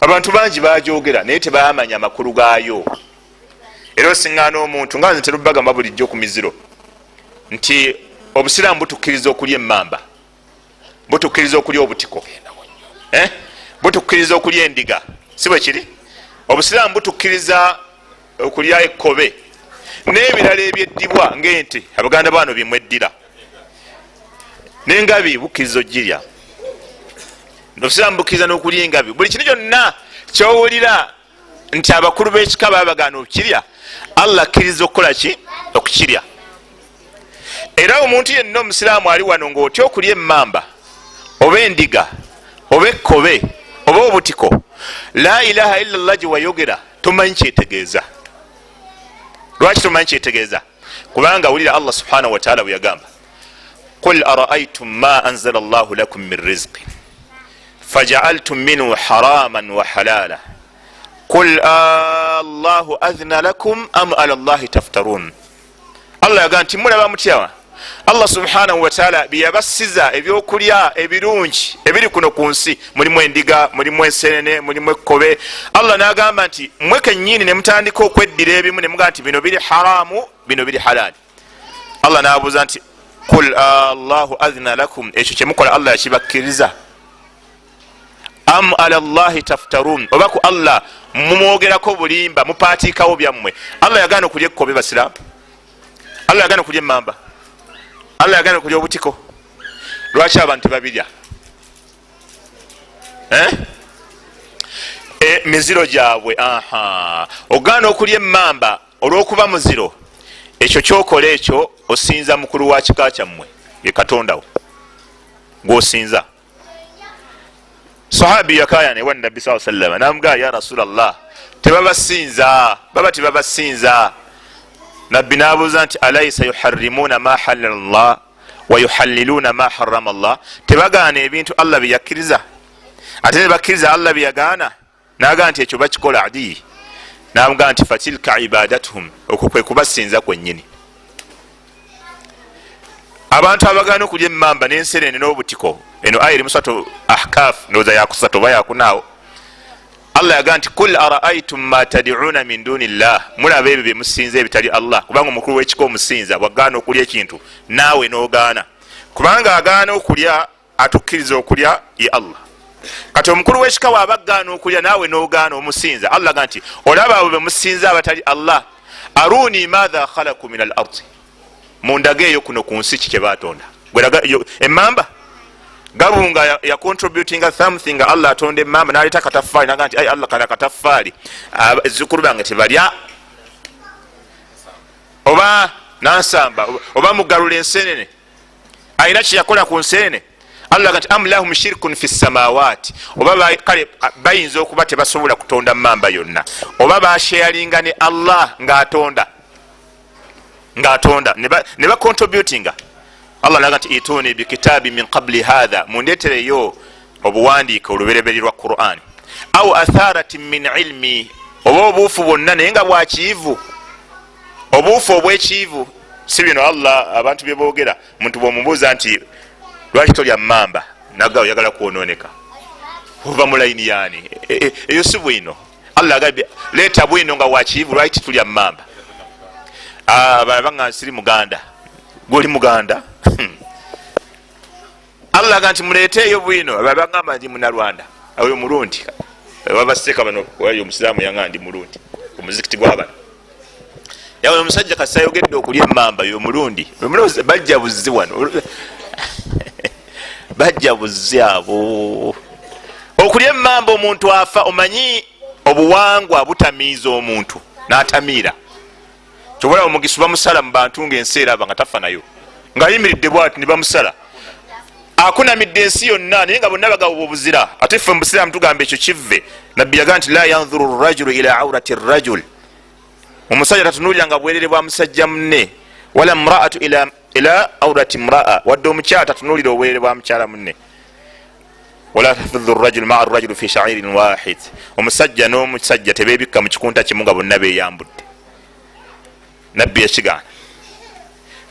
Abantu bangi bagyogera naye tebamanya amakulu gaayo. Era osiŋŋaana omuntu nga nze terubagamba bulijjo ku miziro nti obusiraamu butukkiriza okulya emmamba, butukkiriza okulya obutiko, butukkiriza okulya endiga, si bwe kiri? Obusiraamu butukkiriza okulya ekkobe n'ebirala ebyeddibwa ng'ente, abaganda baano bimweddira, n'engabi bukkiriza ogirya. Obusiraamu bukkiriza n'okulya engabi. Buli kintu kyonna kyowulira nti abakulu b'ekika babagaana okukirya, Allah akkiriza okukola ki? Okukirya. Era omuntu yenna omusiraamu ali wano ng'otya okulya emmamba oba endiga oba ekkobe oba obutiko, la ilaha illallah gye wayogera tomanyi kyetegeeza. Lwaki tomanyi kyetegeeza? Kubanga wulira Allah subhanahu wa ta'ala bwe yagamba, qul araaytum ma anzala Allahu lakum min rizqin faja'altum minhu haraman wa halala qul Allahu adhna lakum am ala Allahi taftarun. Allah yagamba nti mulaba mutya Allah subhanahu wa ta'ala biyabasiza ebyokulya ebirungi ebiri kuno ku nsi, mulimu endiga, mulimu ensenene, mulimu ekkobe. Allah n'agamba nti mmwe kennyini ne mutandika okweddira ebimu ne mugamba nti bino biri haramu, bino biri halali. Allah n'abuuza nti qul Allahu adhina lakum, ekyo kye mukola Allah yakibakkiriza? Am ala Allahi taftarun, oba ku Allah mumwogerako bulimba mupaatiikawo byammwe. Allah yagaana okulya ekkobe basiraamu? Allah yagaana okulya emmamba? Allah yagaana okulya obutiko? Lwaki abantu babirya? Miziro gyabwe. Ogaana okulya emmamba olw'okuba muziro, ekyo kyokola ekyo osinza mukulu wa kika kyammwe, ye Katondawo gw'osinza. Sahabi yakayane wa Nabbi sallallahu alayhi wasallam namugamba ya Rasulallah, tebabasinza, baba tebabasinza. Nabbi n'abuuza nti alaysa yuharrimuna ma halala Allah wa yuhalliluna ma harrama Allah, tebagaana ebintu Allah bye yakkiriza ate ne bakkiriza Allah bye yagaana? N'agamba nti ekyo bakikola adi. N'amugamba nti fatilka ibadatuhum, okwo kwe kubasinza kwennyini. Abantu abagaana okulya emmamba n'ensenene n'obutiko, eno aya eri mu suratu Ahkaf, ndowooza yakusatu oba yakunaawo. Allah yagamba nti kul araaitum ma tad'una min duni llah, mulaba ebyo bye musinza ebitali Allah. Kubanga omukulu w'ekika omusinza bwagaana okulya ekintu naawe n'ogaana, kubanga agaana okulya atukkiriza okulya ye Allah. Kati omukulu w'ekika waaba agaana okulya naawe n'ogaana omusinza, Allah agamba nti olaba abo be musinza abatali Allah, aruni madha khalaku min al ardi, mundageeyo kuno ku nsi kike batonda. Emmamba gabunga ya contributinga something, Allah atonda emmamba n'aleeta kataffaali n'agamba nti ai Allah kana kataffaali ezzukulu bange tebalya, oba nansamba, oba mugalula ensenene, alina kye yakola ku nsenene. Allah agamba nti am lahum shirkun fi samawati, oba kale bayinza okuba tebasobola kutonda mmamba yonna, oba basharinga ne Allah ng'atonda ne ba contributinga. Allah naga nti ituni bikitabi min qabli hadha, mundetereyo obuwandiike olubereberi lwa Qur'an, au atharatin min ilmi, oba obuufu bwonna naye nga bwakiivu, obuufu obwekiivu. Si bino Allah abantu bye boogera, muntu bw'omubuuza nti lwaki tolya mmamba naga oyagala kwonooneka, ova mu layini yaani, eyo si bwino. Allah agambye leeta bwino nga wakiivu, lwaki tulya mmamba? Banga siri Muganda, goli Muganda. Allah agamba nti muleeteeyo bwino, babagamba ndi Munarwanda, oyo Murundi, wabaseeka bano wayo omusiraamu yanga ndi Murundi, omuzikiti gw'abana yawe omusajja kasa yogedde okulya emmamba, yo Murundi. Bajja buzzi wano bajja buzzi abo okulya emmamba. Omuntu afa, omanyi obuwangwa butamiiza omuntu n'atamiira. Kyobola omugisi bamusala mu bantu ng'ensi eraba nga tafa nayo, ng'ayimiridde bw'ati ne bamusala akunamidde ensi yonna, naye nga bonna bagawa obuzira. Ate ffe mu Busiraamu tugamba ekyo kivve. Nabbi yagamba nti la yanzuru rajulu ila awrati rajul, omusajja tatunulira nga bwerere bwa musajja munne, wala mraatu ila awrati mraa, wadde omukyala tatunulira obwerere bwa mukyala munne. Wala tafidhu rajulu maa rajulu fi sha'irin wahid, omusajja n'omusajja tebebikka mu kikunta kimu nga bonna beyambudde. Nabbi yakigaana.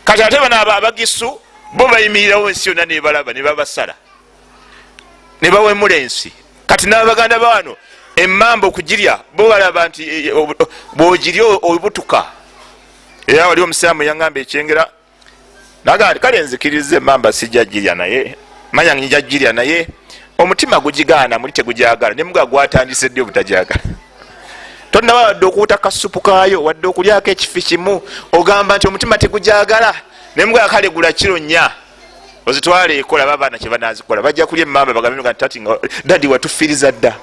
Kati ate bano abagisu bo bayimirirawo ensi yonna nebalaba ne babasala ne bawemula ensi. Kati n'abaganda bawano emmamba okugirya bo balaba nti bwogirya obutuka. Era wali omusiraamu yangamba ekyengera nagamba kale nzikiriza emmamba sijja girya, naye manya njja girya, naye omutima gugigaana, muli tegujagala, ne muga gwatandise ddi obutajagala. Tonnaba wadde okuwuta kasupu kaayo, wadde okulyako ekifi kimu, ogamba nti omutima tegujagala, ne muga kale gula kiro 4 ozitwale ekola, babaana kye banazikola, bajja kulya emmamba bagambe nga tati dadi watufiriza dda.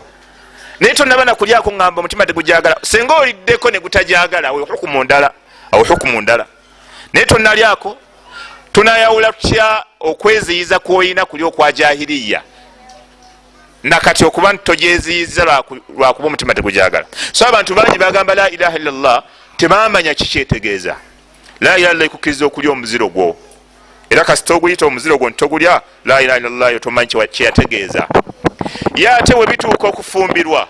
Naye tonnaba nakulyako ngamba omutima tegujagala, senga oliddeko ne gutajagala, awo hukumu ndala. Naye tonnalyako, tunayawula tutya okweziyiza kw'olina kuli okwa jahiliya nakati okuba nti tojeziyiza lwakuba omutima tegujagala. So abantu bangi bagamba la ilaha illallah tebamanya kikyetegeeza. La ilaha illallah ikukkiriza okulya omuziro gwo, era kasita oguyita omuziro gwo ntogulya, la ilaha illallah tomanyi kyeyategeeza. Ye ate we bituuka okufumbirwa,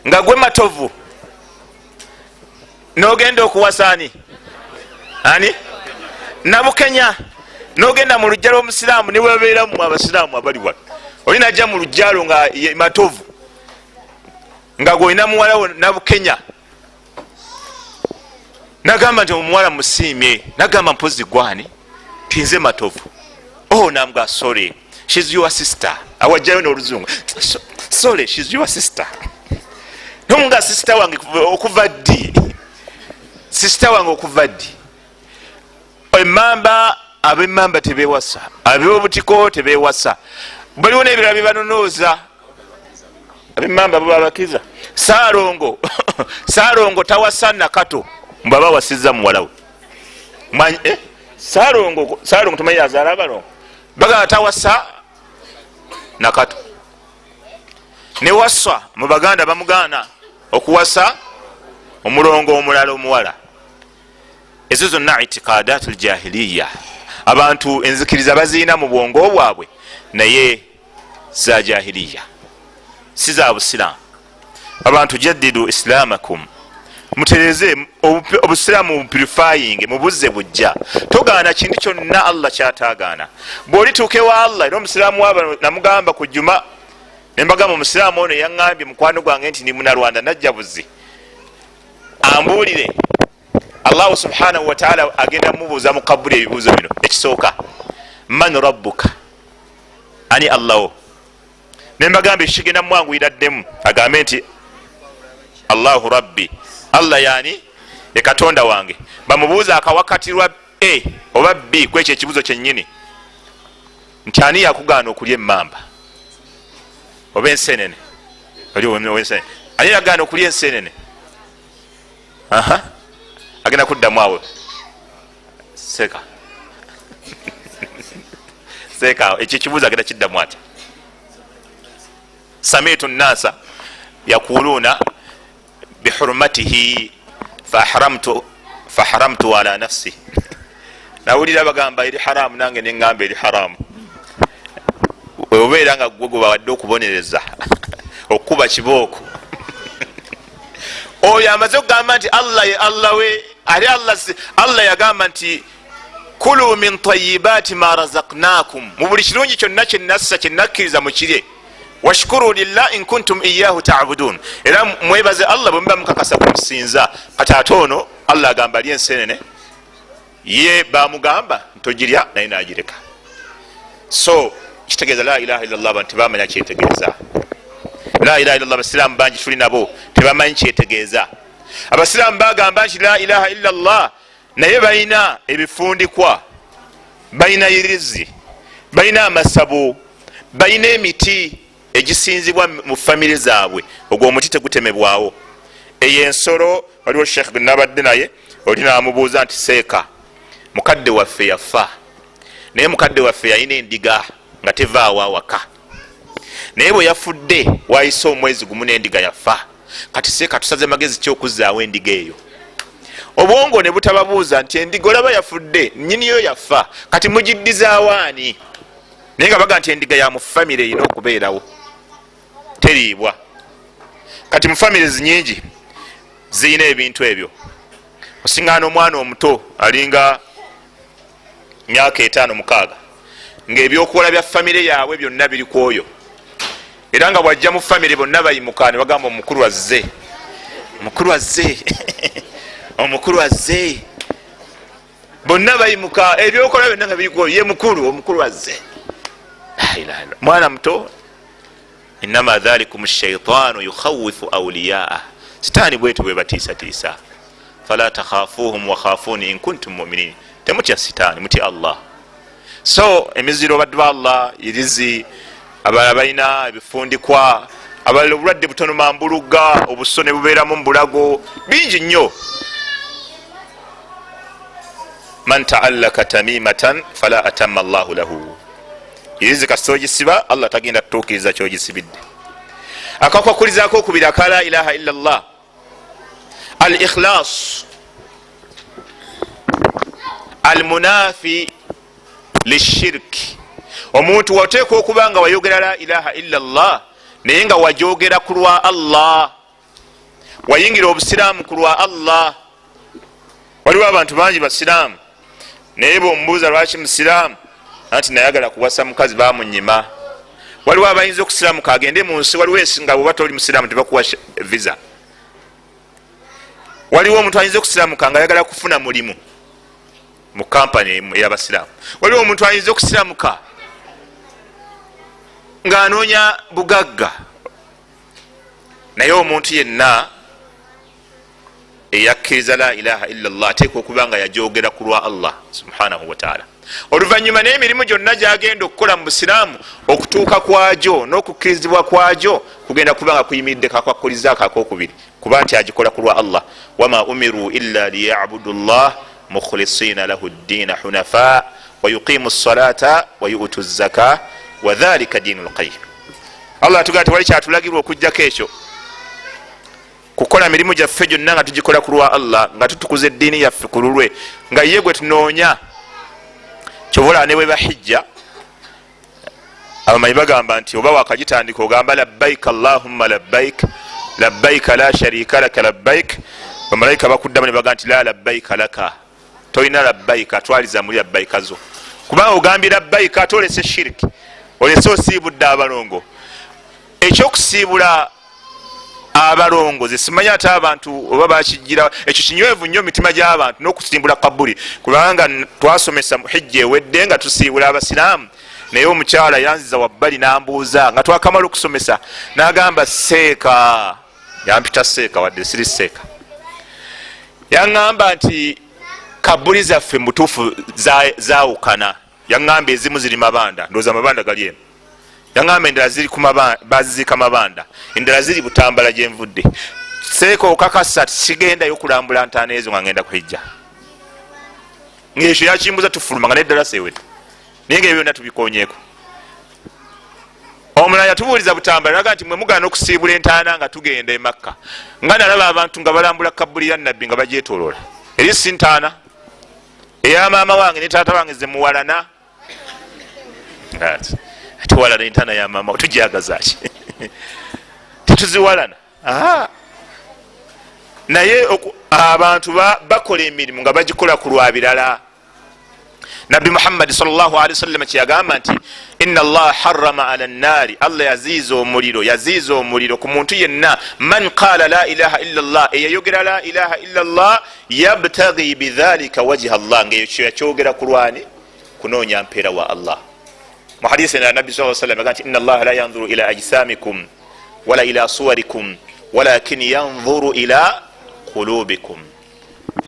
nga gwe matovu nogenda okuwasani ani Nabukenya nogenda mu lujja lw'omusiraamu niwebeeramu abasiraamu abali wano olina ajja mu lujjalo nga matovu nga gwolina muwalawo Nabukenya nagamba nti omuwala musiimye nagamba mpozi gwani tinze matovu nambwa sorry she's your sister awajjayo n'oluzungu sorry she's your sister nomunga sister wange okuva ddi sister wange okuva ddi emamba ab'emamba tebewasa ab'obutiko tebewasa baliwo n'ebirala byebanonooza ab'emamba babakiza Saalongo tawasa Nakato mbaba wasiza muwalawe Saalongo tumanyi azaala abalongo bagala tawasa Nakato newaswa mu Baganda bamugaana okuwasa omulongo omulala omuwala. Ezo zonna itikadaatu ljahiliya abantu enzikiriza baziina mu bwongo bwabwe naye za jahiliya si za busiraamu. Abantu jaddidu islamakum mutereze obusiraamu bupurifying mubuzze bujja togaana kintu kyonna Allah kyataagaana bw'olituuka ewa Allah era omusiraamu waba namugamba ku juma nembagamba omusiraamu ono yaŋŋambye mukwano gwange nti ndi munalwanda najja buzi ambuulire Allah subhanahu wa ta'ala agenda mubuuza mu kabuli ebibuuzo bino. Ekisooka man rabbuka ani Allahu nembagamba ekigenda mwanguiraddemu agambe nti Allahu rabbi Allah yani ye katonda wange bamubuuza akawakatirwa A oba B kwekyo ekibuuzo kyennyini nti ani yakugaana okulya emmamba oba ensenene ani yagaana okulya ensenene agenda kuddamu awo seka ekyo ekibuuzo agenda kiddamu ati samitu nnasa yakuluna bihurmatihi faharamtu ala nafsi nawulira bagamba eri haramu nange neŋŋamba eri haramu obeera nga gwe gwebawadde okubonereza okukuba kibooko oyo amaze okugamba nti Allah ye Allah we ali Allah yagamba nti kulu min tayyibati ma razaqnakum mu buli kirungi kyonna kyennassa kyennakkiriza mukirye washkuru lillah in kuntum iyyahu ta'budun era mwebaze Allah bwe muba mukakasa kumusinza kati ate ono Allah agamba ali ensenene ye bamugamba ntogirya naye nagireka. So kitegeeza la ilaha illallah abantu bamanya kyetegeeza la ilaha illallah. Abasiraamu bangi tuli nabo tebamanyi kyetegeeza. Abasiraamu bagamba nti la ilaha illallah naye balina ebifundikwa balina irizi balina amasabu balina emiti egisinzibwa mu famire zaabwe ogwo omuti tegutemebwawo. Eyo ensolo waliwo sheekh nabadde naye olina amubuuza nti seeka mukadde waffe yafa naye mukadde waffe yalina endiga nga tevaawo awaka naye bwe yafudde wayise omwezi gumu n'endiga yafa kati seeka tusaze magezi kyokuzaawo endiga eyo. Obwongo ne butababuuza nti endiga olaba yafudde nnyiniyo yafa kati mugiddizaawaani naye nga baga nti endiga ya mu famire erina okubeerawo teriibwa. Kati mu famire nyingi zirina ebintu ebyo. Osiŋŋaana omwana omuto alinga myaka 5-6 ng'ebyokukola bya famire yaabwe byonna biri ku oyo era nga bwajja mu famire bonna bayimuka ne bagamba omukulu azze omukulu azze bonna bayimuka ebyokukola byonna nga biri ku oyo ye omukulu azze. Mwana muto innama dhalikum ash-shaytanu yukhawifu awliyaa sitaani bwetu bwe batiisatiisa fala takhafuhum wa khafuni in kuntum mu'minin temutya sitaani mutya Allah. So emiziro baddu ba Allah irizi abalala balina ebifundikwa abalala obulwadde butono mambuluga obusone bubeeramu mu bulago bingi nnyo. Man ta'allaka tamimatan fala atamma Allahu lahu irizi kasogisiba Allah tagenda tutuukiriza kyogisibidde. Akakwakulizaako okubiri aka la ilaha illa Allah al ikhlas al munafi lishirki. Omuntu wateekwa okuba nga wayogera la ilaha illa Allah naye nga wajogera ku lwa Allah wayingira obusiraamu ku lwa Allah waliwo abantu bangi basiraamu naye bomubuuza lwaki musiraamu anti nayagala kuwasa mukazi bamunyima. waliwo abayinza okusiraamuka agende mu nsi, waliwo ensi nga bwoba toli musiraamu tebakuwa visa. waliwo omuntu ayinza okusiraamuka nga ayagala kufuna mulimu mu kampani ey'abasiraamu. waliwo omuntu ayinza okusiraamuka ng'anoonya bugagga. naye omuntu yenna eyakkiriza la ilaha illallah ateeka okuba nga yajogera ku lwa Allah subhanahu wataala. oluvanyuma n'emirimu gyonna gyagenda okukola mu busiraamu okutuuka kwagyo n'okukkirizibwa kwagyo kugenda kuba nga kuyimiridde kakwakulizaako akokubiri, kuba nti agikola ku lwa Allah. wama umiru illa liyabudu llah mukhlisina lahu ddiina hunafa wayuqimu salata wayutu zaka wadhalika diinu lqayim. Allah atugamba tewali kyatulagirwa okujjako ekyo, kukola mirimu gyaffe gyonna nga tugikola ku lwa Allah, nga tutukuza eddiini yaffe ku lulwe, nga ye gwe tunoonya. kyobola ne bwe bahijja abamanyi bagamba nti oba wakagitandika ogamba labbaik allahumma labbaik labbaik la sharika laka labbaik, bamalayika bakuddamu ne bagamba nti la labbaika laka, tolina labbaika, atwaliza muri labbaika zo. kubanga ogambye labbaika ate olese shiriki, olese osiibudde abalongo. ekyokusiibula abalongo zesimanye ate abantu oba bakigira, ekyo kinywevu nnyo mitima gy'abantu n'okusimbula kabuli. kubanga twasomesa muhijja ewedde nga tusiibula abasiraamu, naye omukyala yanziza wabbali n'ambuuza nga twakamala okusomesa, n'agamba seeka, yampita seeka wadde siri seeka, yaŋŋamba nti kabuli zaffe mutuufu zaawukana. yaŋŋamba ezimu ziri mabanda, ndowooza amabanda gali emu. yaŋŋamba endala ziri baziziika mabanda, endala ziri butambala gyenvudde. seeka okakasa sigendayo kulambula ntaana ezo nga ngenda kuhijja. ngaekyo yakimbuza tufuluma nga neddala sewete, naye nga byonna tubikonyeeko. omulala yatubuuliza butambala naga nti mwe mugaana okusiibula entaana nga tugenda e Makka, nga nalaba abantu nga balambula kabuli ya nabbi nga bagyetoloola. eri si ntaana eya maama wange ne taata wange zemuwalana, tuwalana entaana ya maama tujagazaki tetuziwalana. naye abantu bakola emirimu nga bagikola ku lwa birala. nabbi muhammadi sallallahu alaihi wasallam kyeyagamba nti inna allaha harrama ala nnaari, allah yaziiza omuliro ku muntu yenna man qaala la ilaha illa llah, eyayogera la ilaha illa llah yabtaghi bidhalika wajha allah, ngaekyo yakyogera ku lwani kunoonya mpeera wa Allah. mu hadisi na nabbi sallallahu alaihi wasallam agamba nti inna allaha la yanzuru ila ajsamikum wala ila suwarikum walakin yanzuru ila qulubikum.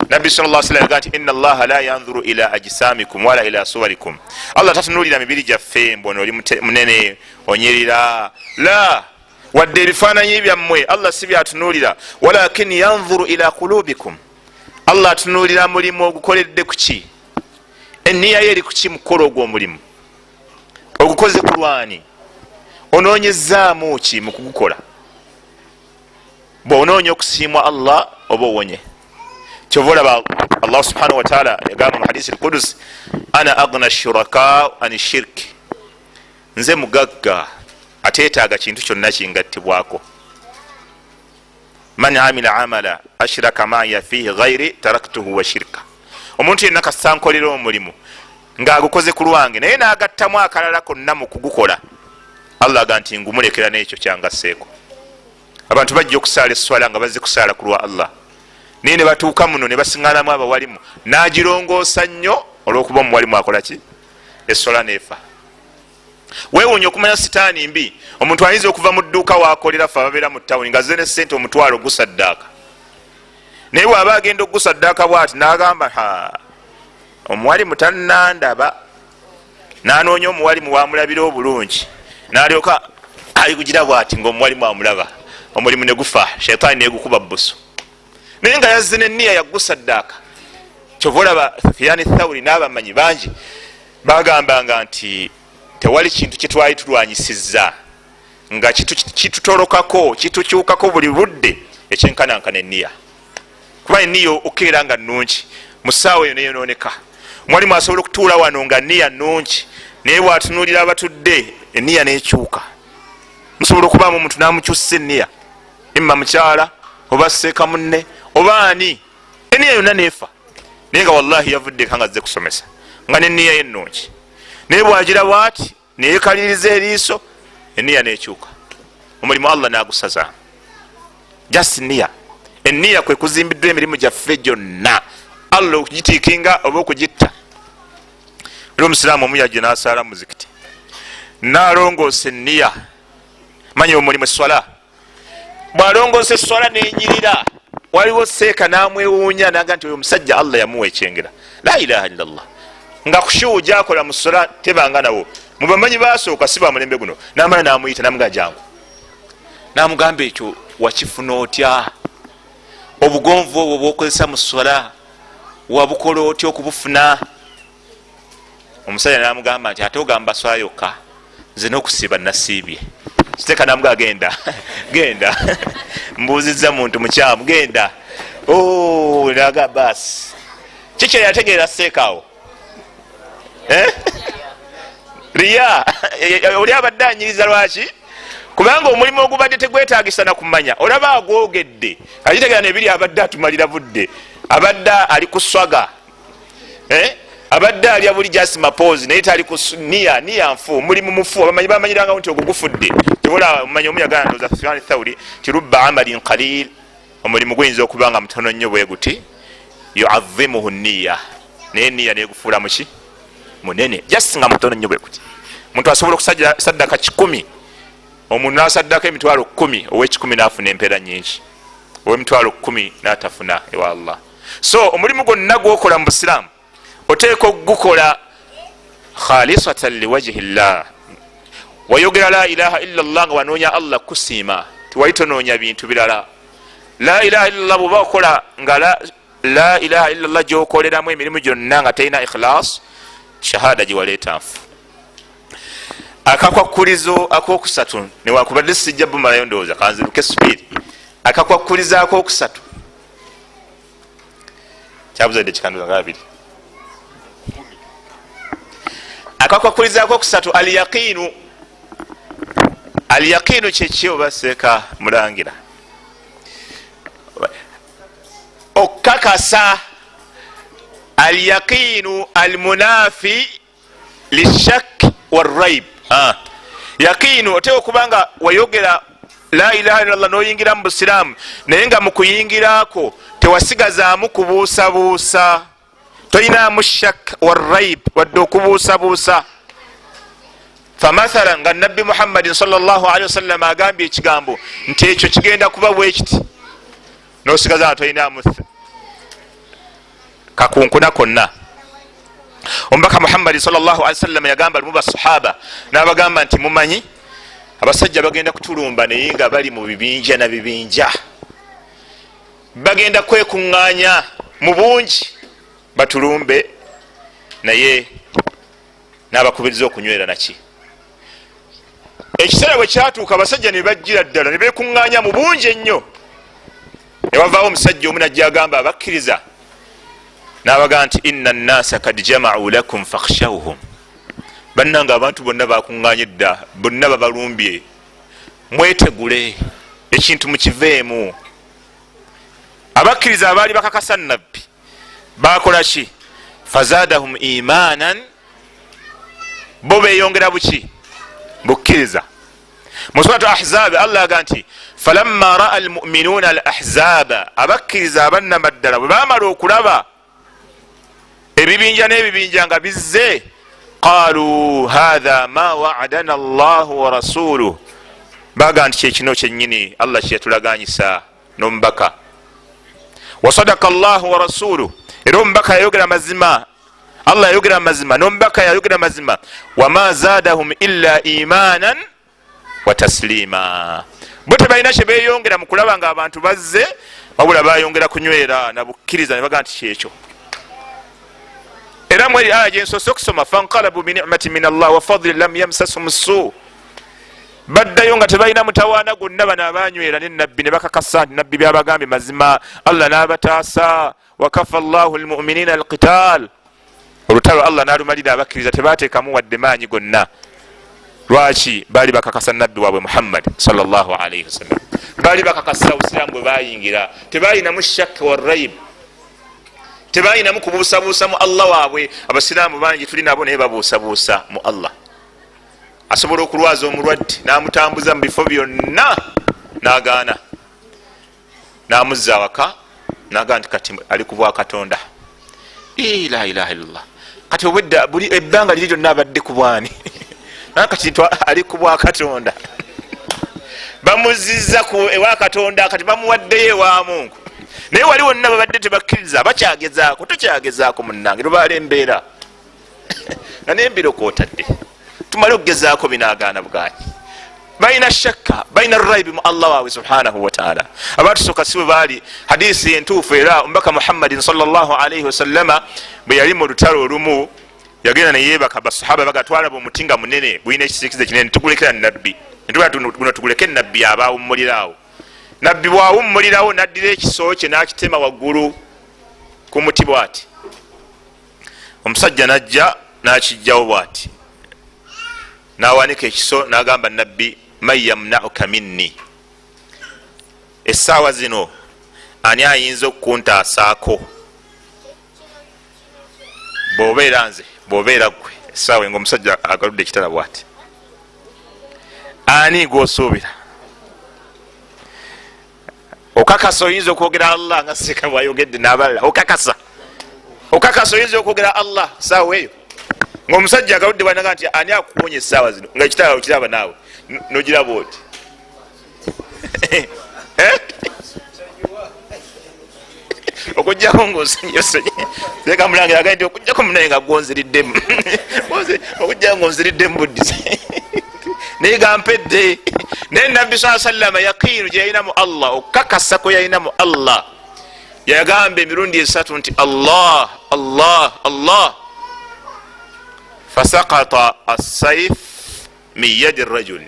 nabbi sallallahu alaihi wasallam agamba nti inna allaha la yanzuru ila ajsamikum wala ila suwarikum, Allah tatunulira mibiri gyaffe mbona oli munene onyirira, la wadde ebifaananyi byammwe Allah si byatunulira, walakin yanzuru ila qulubikum, Allah atunulira mulimu ogukoledde kuki, enniya ye eri kuki mu kukola ogwo omulimu, ogukoze ku lwani, onoonyezaamu ki mu kugukola. bw'onoonya okusiimwa Allah oba owonye. kyova olaba Allah subhanahu wataala yagamba mu hadisi al-Qudus, ana agna shuraka ani shirki, nze mugagga ateetaaga kintu kyonna kingattibwako. man amila amala ashraka maya fihi ghairi taraktuhu wa shirka, omuntu yenna kasankolera omulimu ng'agukoze ku lwange naye n'agattamu akalala konna mu kugukola, Allah aga nti ngumulekera n'ekyo kyangasseeko. abantu bajja okusaala esswala nga bazze kusaala ku lwa Allah, naye ne batuuka muno ne basiŋŋanamu abawalimu, n'agirongoosa nnyo olw'okuba omuwalimu akola ki, esswala neefa. weewuunya okumanya sitaani mbi. omuntu ayinza okuva mu dduuka waakolera ffe ababeera mu ttawuni nga zze ne ssente omutwalo ogusaddaaka, naye bw'aba agenda ogusaddaaka bw'ati n'agamba omuwalimu tannandaba, n'anoonya omuwalimu wamulabira obulungi, n'alyoka alikugira bw'ati ng'omuwalimu amulaba, omulimu ne gufa, shaitaani negukuba buso, naye nga yazze n'enniya yaggusaddaaka. kyova olaba Sufyaan Thawri n'abamanyi bangi bagambanga nti tewali kintu kyetwali tulwanyisizza nga kitutolokako kitukyukako buli budde ekyenkanankana enniya. kuba enniya okeera nga nnungi mu ssaawa eyo neyonooneka. omwalimu asobola okutuula wano nga nniya nnungi, naye bw'atunuulira abatudde enniya nekyuka. musobola okubaamu omuntu n'amukyusa enniya, imma mukyala oba seeka munne oba ani, enniya yonna neefa. naye nga wallahi yavudde kanga azze kusomesa nga neniya yennungi naye bwagira bwati neyekaliriza eriiso eniya nekyuka omulimu Allah nagusaza just niya eniya kwe kuzimbiddwa emirimu gyaffe gyonna Allah okugitiikinga oba okugitta era omusiraamu omuyajje nasaala muzikiti nalongoose eniya manyi omulimu eswala bwalongoose eswala nenyirira waliwo seeka namwewuunya naga nti oyo omusajja Allah yamuwa ekyengera la ilaha illallah nga kushuwu gyakola mu ssola tebanga nawo mubamanyi basooka siba mulembe guno namala namuyita namuga jangu namugamba ekyo wakifuna otya obugonvu obwo bwokozesa mu ssola wabukola otya okubufuna omusajja namugamba nti ate ogamba swala yokka nze n'okusiiba nasiibye siteeka namuga genda genda mbuuzizza muntu mukyamu genda naga basi kikye yategeera seekaawo riya oli abadde anyiriza lwaki kubanga omulimu ogubadde tegwetagisa nakumanya olaba agwogedde akitegeera nebiri abadde atumalira budde abadde ali kuswaga abadde alya buli jasi mapoozi naye tali niya nfu mulimu mufu abamanyi bamanyiranga nti ogwo gufudde tebola manya omuyagala ndoza Sufyan Thawri kirubba amalin qalil omulimu guyinza okubanga mutono nnyo bwe guti yu'azzimuhu niya naye niya negufuula muki munene just nga mutono nnyo bwe guti muntu asobola okusaddaka 100 omuntu nasaddaka emitwalo 10 ow'ekikumi nafuna empeera nyingi ow'emitwalo 10 natafuna ewa Allah so omulimu gwonna gwokola mu busiraamu oteeka okugukola khalisatan liwajhi llah wayogera la ilaha illa llah nga wanoonya Allah kusiima tiwali tonoonya bintu birala la ilaha illa llah bwoba okola nga la ilaha illa llah gyokoleramu emirimu gyonna nga terina ikhlas shahada giwaleeta nfu akakwakulizo akokusatu newakubadde sijja bumalayo ndowooza kanziruke supiiri akakwakulizo akokusatu kyabuzadde kikanduza nga abiri akakwakulizo akokusatu alyaqiinu kyeki obaseeka mulangira okakasa alyaqiinu almunafi lishak waraib yaqiinu oteeka okubanga wayogera la ilaha illallah noyingira mu busiraamu naye nga mukuyingirako tewasigazaamu kubuusabuusa toyinaamu shak waraib wadde okubuusabuusa famathala nga nabbi muhammadin sallallahu alaihi wasallam agambye ekigambo nti ekyo kigenda kuba bwekiti nosigaza nga toyinaamu kakunkuna konna omubaka muhammadi sallallahu alaihi wasallam yagamba lumu basahaba nabagamba nti mumanyi abasajja bagenda kutulumba naye nga bali mu bibinja na bibinja bagenda kwekuŋŋaanya mu bungi batulumbe naye nabakubiriza okunywera naki ekiseera bwe kyatuuka abasajja ne bajjira ddala ne bekuŋŋaanya mu bungi ennyo ne wavaawo omusajja omu najja agamba abakkiriza nabaga nti inna nnasa kad jamau lakum fakhshawhum bannanga abantu bonna bakuŋŋaanye dda bonna babalumbye mwetegule ekintu mukiveemu abakkiriza abaali bakakasa nabbi bakola ki fazadahum imanan bo beyongera buki bukkiriza mu suratu ahzab Allah aga nti falamma raa almu'minuna al ahzaba abakkiriza abannamaddala bwe bamala okulaba ebibinja n'ebibinja nga bizze qalu hatha ma wa'adana Allah wa rasuluhu baga nti kyekino kyennyini Allah kyeyatulaganyisa n'omubaka wa sadaka Allah wa rasuluhu era omubaka yayogera mazima Allah yayogera mazima n'omubaka yayogera mazima wama zadahum illa imanan wa taslima bo tebalina kyebeyongera mu kulaba nga abantu bazze wabula bayongera kunywera na bukkiriza ne baga nti kyekyo era mweri aya gyensoose okusoma fanqalabu binicmati min Allah wa fadli lam yamsasum ssu baddayo nga tebalina mutawaana gonna bano abanywera ne nabbi ne bakakasa nti nabbi byabagambye mazima Allah n'abataasa wakafa Allahu almu'minina alqital olutalo Allah n'alumalira abakkiriza tebateekamu wadde maanyi gonna lwaki baali bakakasa nabbi waabwe Muhammad sallallahu alaihi wasallam baali bakakasa obusiraamu bwe bayingira tebalinamu shakka wa raib tebalinamu kubuusabuusa mu Allah waabwe. Abasiraamu bangi tuli nabo naye babuusabuusa mu Allah. Asobola okulwaza omulwadde n'amutambuza mu bifo byonna n'agaana, n'amuzza awaka n'agaa nti kati ali ku bwa Katonda. La ilaha illallah. Kati obwedda buli ebbanga liri lyonna abadde ku bwani nakati ali ku bwa Katonda. Bamuzizza ku ewa Katonda, kati bamuwaddeyo ewa Mungu. Naye wali wonna babadde tebakkiriza, bakyagezaako. Tokyagezaako munnange, lubaala embeera nga n'embiro kootadde. Tumale okugezaako binaagaana bwanyi. Balina shakka, balina raibi mu Allah waabwe subhanahu wa ta'ala. Abaatusooka si bwe baali. Hadiisi entuufu era omubaka Muhammadin sallallahu alayhi wasallama bwe yali mu lutalo olumu yagenda ne yeebaka basahaba bagatwala bumutinga munene bulina ekisiikize kinene, tugulekera nabbi. Guno tuguleke nabbi abaawummuliraawo. Nabbi bwawummulirawo n'addira ekiso kye n'akitema waggulu ku muti bw'ati. Omusajja n'ajja n'akijjawo bw'ati, n'awanika ekiso n'agamba nabbi, man yamna'uka minni, essaawa zino ani ayinza okukuntaasaako? Bw'obeera nze, bw'obeera ggwe, essaawa nga omusajja agaludde ekitala bw'ati, ani gw'osuubira? Okakasa oyinza okwogera Allah nga sika bwayogedde n'abalala. Okakasa oyinza okwogera Allah saawa eyo ng'omusajja agaludde bwanaga nti ani akuwonya essaawa zino, nga ekitala okiraba naawe nogiraba oti okujjako ng'oseka mulangira agaa nti okujjako munaye nga gwonziriddemu okujjako ng'onziriddemu buddizi naye gampedde. Naye nabbi saa sallama yaqiinu gye yalina mu Allah, okukakasa kwe yalina mu Allah, yagamba emirundi esatu nti Allah Allah Allah, fasaqata as-sayf min yadi ar-rajul,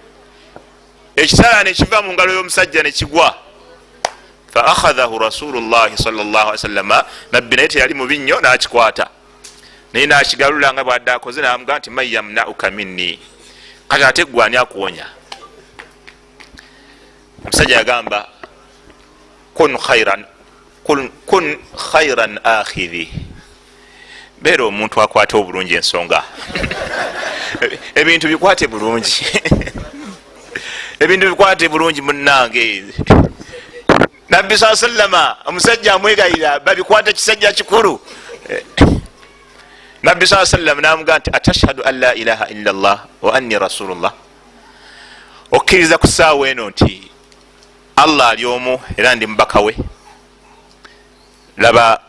ekitala ne kiva mu ngalo y'omusajja ne kigwa. Fa akhadhahu rasulullahi sallallahu alaihi wasallam, nabbi naye teyali mu binnyo n'akikwata naye n'akigalula nga bw'adde akoze, n'amugamba nti man yamna'uka minni, kati ate ggwe ani akuwonya? Omusajja yagamba kun khairan akhidhi, beera omuntu akwata obulungi ensonga ebintu bikwate bulungi ebintu bikwate bulungi munnange. Nabbi saa sallama omusajja amwegayira babikwata kisajja kikulu. Nabbi saa sallama n'amugamba nti atashhadu an la ilaha illa Allah wa anni rasulullah, okkiriza ku ssaawa eno nti Allah ali omu era ndi mubaka we? Laba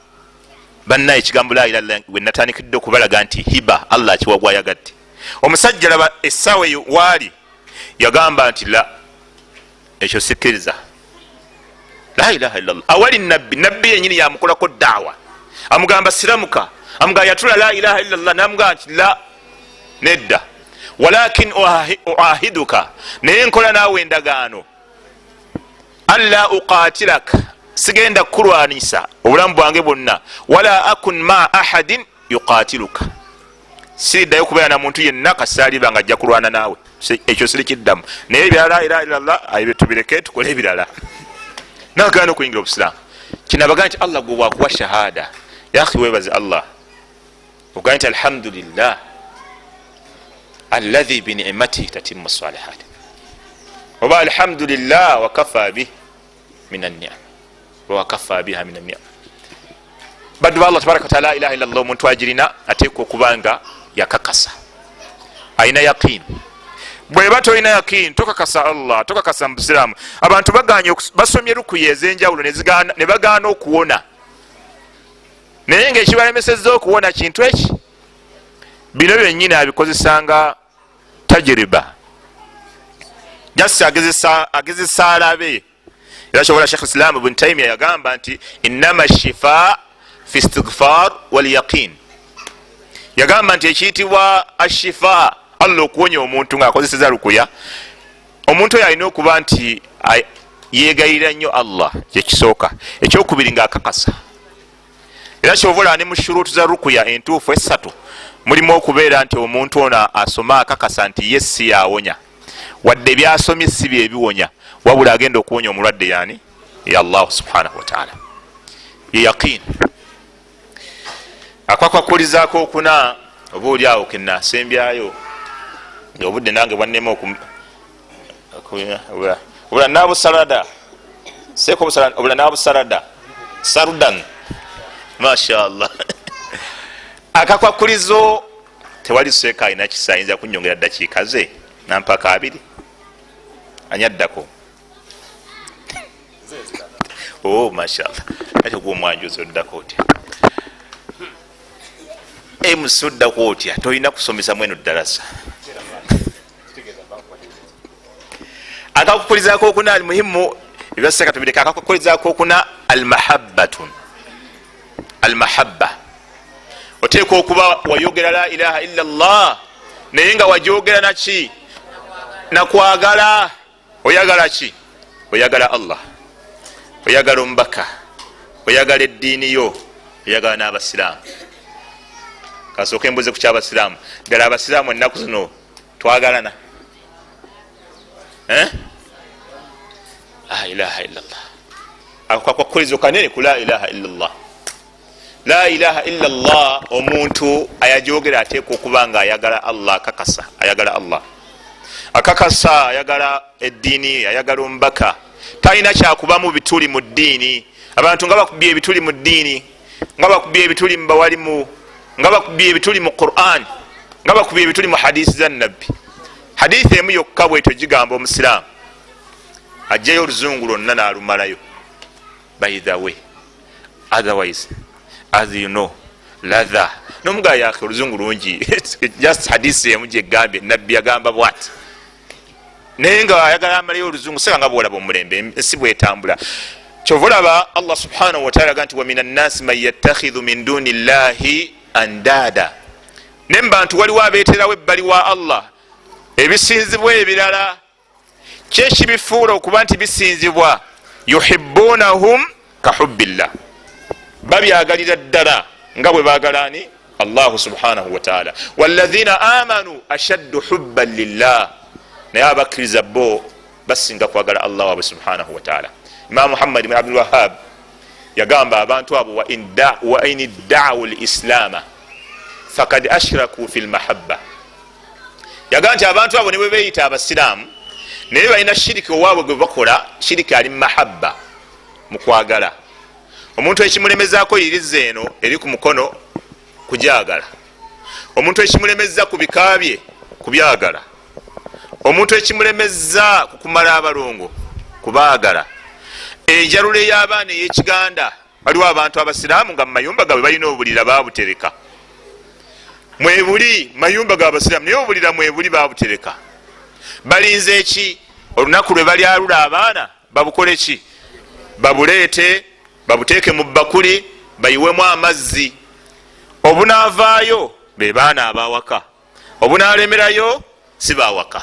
bannaye ekigambo la ilaha illallah we natandikidde okubalaga nti hiba Allah akiwa gwayagadde. Omusajja laba essaawa eyo waali yagamba nti la, ekyo sikkiriza, la ilaha illallah. Awali nabbi yenyini yamukolako daawa, amugamba siramuka, amugamba yatula la ilaha illallah, namugamba nti la, nedda, walakin uahiduka, naye nkola naawe endagaano, alla uqatilaka, sigenda kukulwanisa obulamu bwange bwonna, wala akun ma ahadin yuqatiluka, siriddayo kubeera na muntu yenna kasaaliba nga ajja kulwana naawe, ekyo sirikiddamu. Naye ebirala la ilaha illallah ayibe tubireke tukole ebirala. Nagaana okuyingira obusiraamu. Kinabaga nti Allah gwe bwakuwa shahada, yakhi weebaze Allah ogaa nti alhamdulillah alladhi bini'matihi tatimmu salihat, oba alhamdulillah wakafa bih min an-ni'am wakafa biha min an-ni'am. Baddu Allah tabaraka wa taala, la ilaha illallah omuntu agirina ateekwa okubanga yakakasa, ayina yaqin. Bweba toyina yaqin tokakasa Allah, tokakasa musiraamu. Abantu baganye basomye rukuya ez'enjawulo ne bagaana okuwona, naye ng'ekibalemesezza okuwona kintu eki, bino byennyini abikozesanga tajiriba, jasi agezesa alabe. Era kyobola Sheikh Islam Ibn Taymiyyah yagamba nti innama shifa fi istighfar wal yaqin, yagamba nti ekiyitibwa ashifa Allah okuwonya omuntu ng'akozeseza rukuya, omuntu oyo alina okuba nti yeegayirira nnyo Allah, kyekisooka. Ekyokubiri ng'akakasa. Era kyobola ne mu shuruutu za rukuya entuufu esatu mulimu okubeera nti omuntu ono asoma akakasa nti ye si yawonya, wadde byasomye si bye biwonya, wabula agenda okuwonya omulwadde yani ya Allah subhanahu wa ta'ala, ye yaqin. Akwakwakulizaako okuna oba oli awo kenasembyayo obudde nange bwannema obula nabusalada seeko obula nabusalada sarudan mashallah. Akakwakulizo tewali seeka alina kisa ayinza kunyongera ddakiika ze nampaka 2 anyaddako. Oh mashallah ate gwomwanjuzi oddako otya emusoddako otya tolina kusomesa mweno ddalasa. Akakukulizaako okuna almuhimu ebyaseeka tubireka. Akakukulizaako okuna almahabbatun almahabba oteekwa okuba wayogera la ilaha illa Allah naye nga wajogera naki nakwagala. Oyagala ki? Oyagala Allah, oyagala omubaka, oyagala eddiini yo, oyagala n'abasiraamu. Kasooka embuze ku kyabasiraamu ddala abasiraamu ennaku zino twagalana la ilaha illallah. Akakwakulizo kanene ku la ilaha illallah. La ilaha illallah omuntu ayajogera ateekwa okuba nga ayagala Allah, akakasa ayagala Allah, akakasa ayagala eddiini, ayagala omubaka, talina kyakubamu bituli mu ddiini. Abantu nga bakubye ebituli mu ddiini, nga bakubye ebituli mu bawalimu, nga bakubye ebituli mu Qur'an, nga bakubye ebituli mu hadisi za nabbi. Hadithi emu yokka bwetyo gigamba omusiraamu ajjayo oluzungu lwonna n'alumalayo. By the way, otherwise as you know lather nomugaa yake oluzungu lungi just hadisi emu gyegambye nabbi yagamba bwati naye nga ayagala amalayo oluzungu seka nga bwolaba omulembe ensi bwetambula. Kyova olaba Allah subhanahu wa ta'ala ganti wa minan nasi man yattakhidhu min duni llahi andada. Ne mu bantu waliwo abeeterawo ebbali wa Allah ebisinzibwa ebirala kyekibifuula okuba nti bisinzibwa. Yuhibbunahum kahubbillah, babyagalira ddala nga bwe bagalani Allah subhanahu wa ta'ala. Walladhina amanu ashaddu hubban lillah, naye abakkiriza bo basinga kwagala Allah waabwe subhanahu wa ta'ala. Imam Muhammad ibn Abdul Wahhab yagamba abantu abo wa in idda'u al-islama fakad ashraku fil mahabba. Yagamba nti abantu abo ne bwe beeyita abasiraamu naye balina shiriki owaabwe gwe bakola, shiriki ali mahabba, mu kwagala. Omuntu ekimulemezaako iriza eno eri ku mukono kujagala, omuntu ekimulemeza ku bika bye kubyagala, omuntu ekimulemeza ku kumala abalongo kubaagala. Enjalula ey'abaana ey'ekiganda, waliwo abantu abasiraamu nga mu mayumba gaabwe balina obulira babutereka. Mwebuli mayumba g'abasiraamu naye obulira mwebuli babutereka. Balinze eki? Olunaku lwe balyalula abaana babukole ki? Babuleete, babuteeke mu bakuli, bayiwemu amazzi. Obunaavaayo be baana abawaka, obunaalemerayo si bawaka.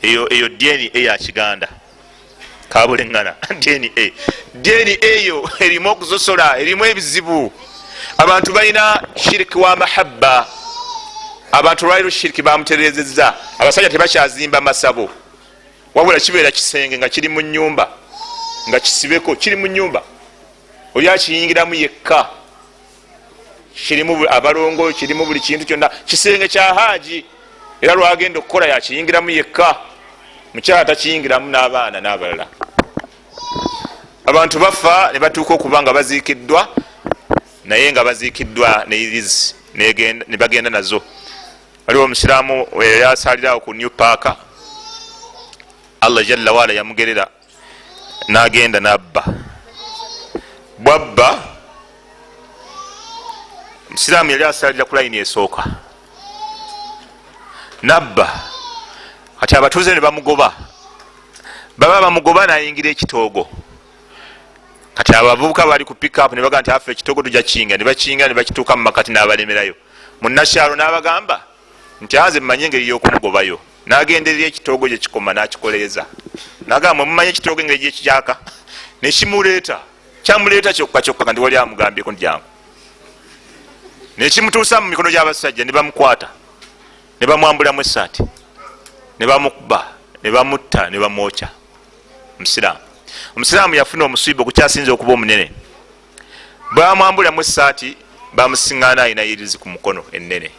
Eyo DNA ya kiganda kabulengana. DNA eyo erimu okusosola, erimu ebizibu. Abantu balina shiriki wa mahabba. Abantu lwaliro shiriki bamuterezezza. Abasajja tebakyazimba masabo, wabula kibeera kisenge nga kiri mu nnyumba, nga kisibeko kiri mu nnyumba, oli akiyingiramu yekka, kirimu abalongo, kirimu buli kintu kyonna, kisenge kya haaji, era lwagenda okukola yakiyingiramu yekka, mukyala takiyingiramu n'abaana n'abalala. Abantu bafa ne batuuka okuba nga baziikiddwa, naye nga baziikiddwa neirizi ne bagenda nazo. Waliwo omusiraamu yasalirawo ku New Park, Allah jalla waala yamugerera n'agenda n'abba. Bwabba omusiraamu yali asalira ku layini esooka, n'abba. Kati abatuuze ne bamugoba, baba bamugoba n'ayingira ekitoogo. Kati abavubuka bali ku pick up ne bagamba nti affe ekitoogo tujja kinga, ne bakinga ne bakituuka mu makati n'abalemerayo. Munnakyalo n'abagamba nti anze mmanyi engeri y'okumugobayo. N'agenderera ekitoogo gye kikoma n'akikoleeza. N'agamba mumanye ekitoogo engeri gye kikyaka, ne kimuleeta. Kyamuleeta kyokka kyokka nga ndi wali amugambyeko njangu. Ne kimutuusa mu mikono gy'abasajja ne bamukwata, ne bamwambulamu essaati, ne bamukuba, ne bamutta, ne bamwokya. Omusiraamu. Omusiraamu yafuna omusiibo gukyasinza okuba omunene. Bamwambulamu essaati bamusingana ayina irizi ku mukono ennene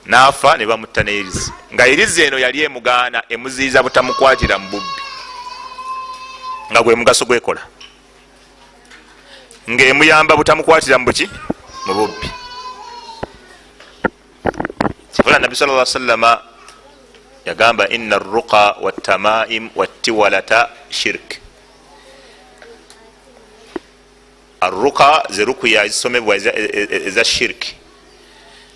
nafa ne bamutta ne irizi nga irizi eno yali emugaana emuziyiza butamukwatira mu bubbi nga gwe mugaso gwekola ng'emuyamba butamukwatira mu buki mu bubbi. kifuna nabbi sallallahu alaihi wasallama yagamba inna arruqa wattamaim wattiwalata shirk. arruqa ze rukuya ezisomebwa eza shirki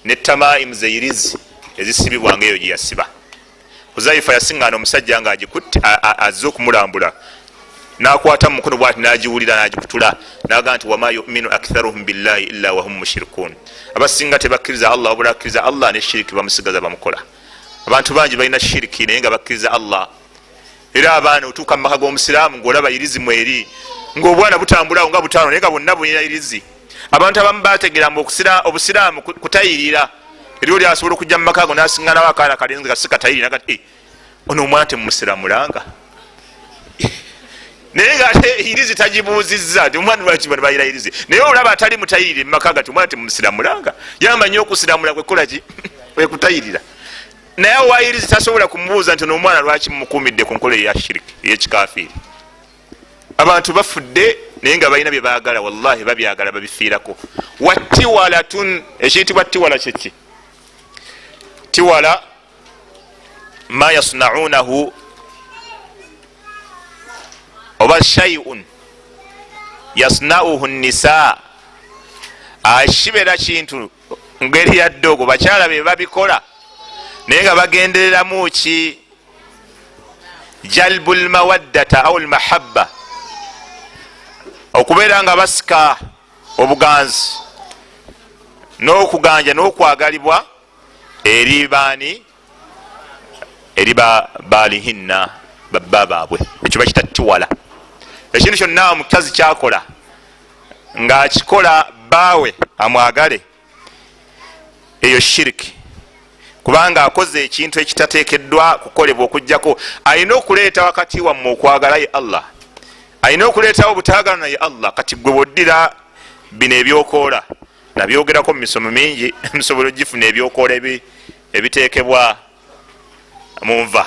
ne tamaim ze irizi ezisibibwa ngaeyo gyeyasiba. Huzaifa yasiŋŋaana omusajja nga agikutte azze okumulambula nakwata mu mukono bwati nagiwulira nagikutula naga nti wama yuminu aktharuhum billahi illa wahum mushrikun. abasinga tebakkiriza allah wabula akkiriza allah ne shiriki bamusigaza bamukola. abantu bangi balina shiriki naye nga bakkiriza allah. era abaana otuuka mu maka g'omusiraamu ng'olaba irizi mweri ng'obwana butambulawo nga butaano naye nga bonna bulina irizi. abantu abamu bategeramu obusiraamu kutayirira eri oli asobola okujja mu maka ago nasiŋŋanawo akaana kalenzi nga sikatayirira nagati ono omwana temumusiraamulanga naye nga ate irizi tagibuuzizza ti omwana lwaki bano bayira irizi naye olaba atali mutayirire mu maka gati omwana temumusiraamulanga yamanya okusiramula kwekolaki kwekutayirira. naye owa irizi tasobola kumubuuza nti n'omwana lwaki mumukumidde ku nkola eya shiriki eyekikafiiri. abantu bafudde naye nga balina bye baagala wallahi babyagala babifiirako. wattiwalatun ekiyitibwa tiwala kyeki? tiwala ma yasnaunahu oba shayun yasnauhu nisa akibera kintu ngeri yaddogo bakyala be babikola naye nga bagendereramu ki jalbu lmawaddata au lmahabba okubeera nga basika obuganzi n'okuganja n'okwagalibwa eri baani eri balihinna babba baabwe. ekyo bakita tiwala. ekintu kyonna omukazi kyakola ng'akikola baawe amwagale eyo shiriki kubanga akoze ekintu ekitateekeddwa kukolebwa okugjako alina okuleeta wakati wammwe okwagala ye allah, alina okuleetawo obutaagala naye allah. kati gwe woddira bino ebyokoola nabyogerako mu misomo mingi musobola ogifuna ebyokoola ebiteekebwa mu nva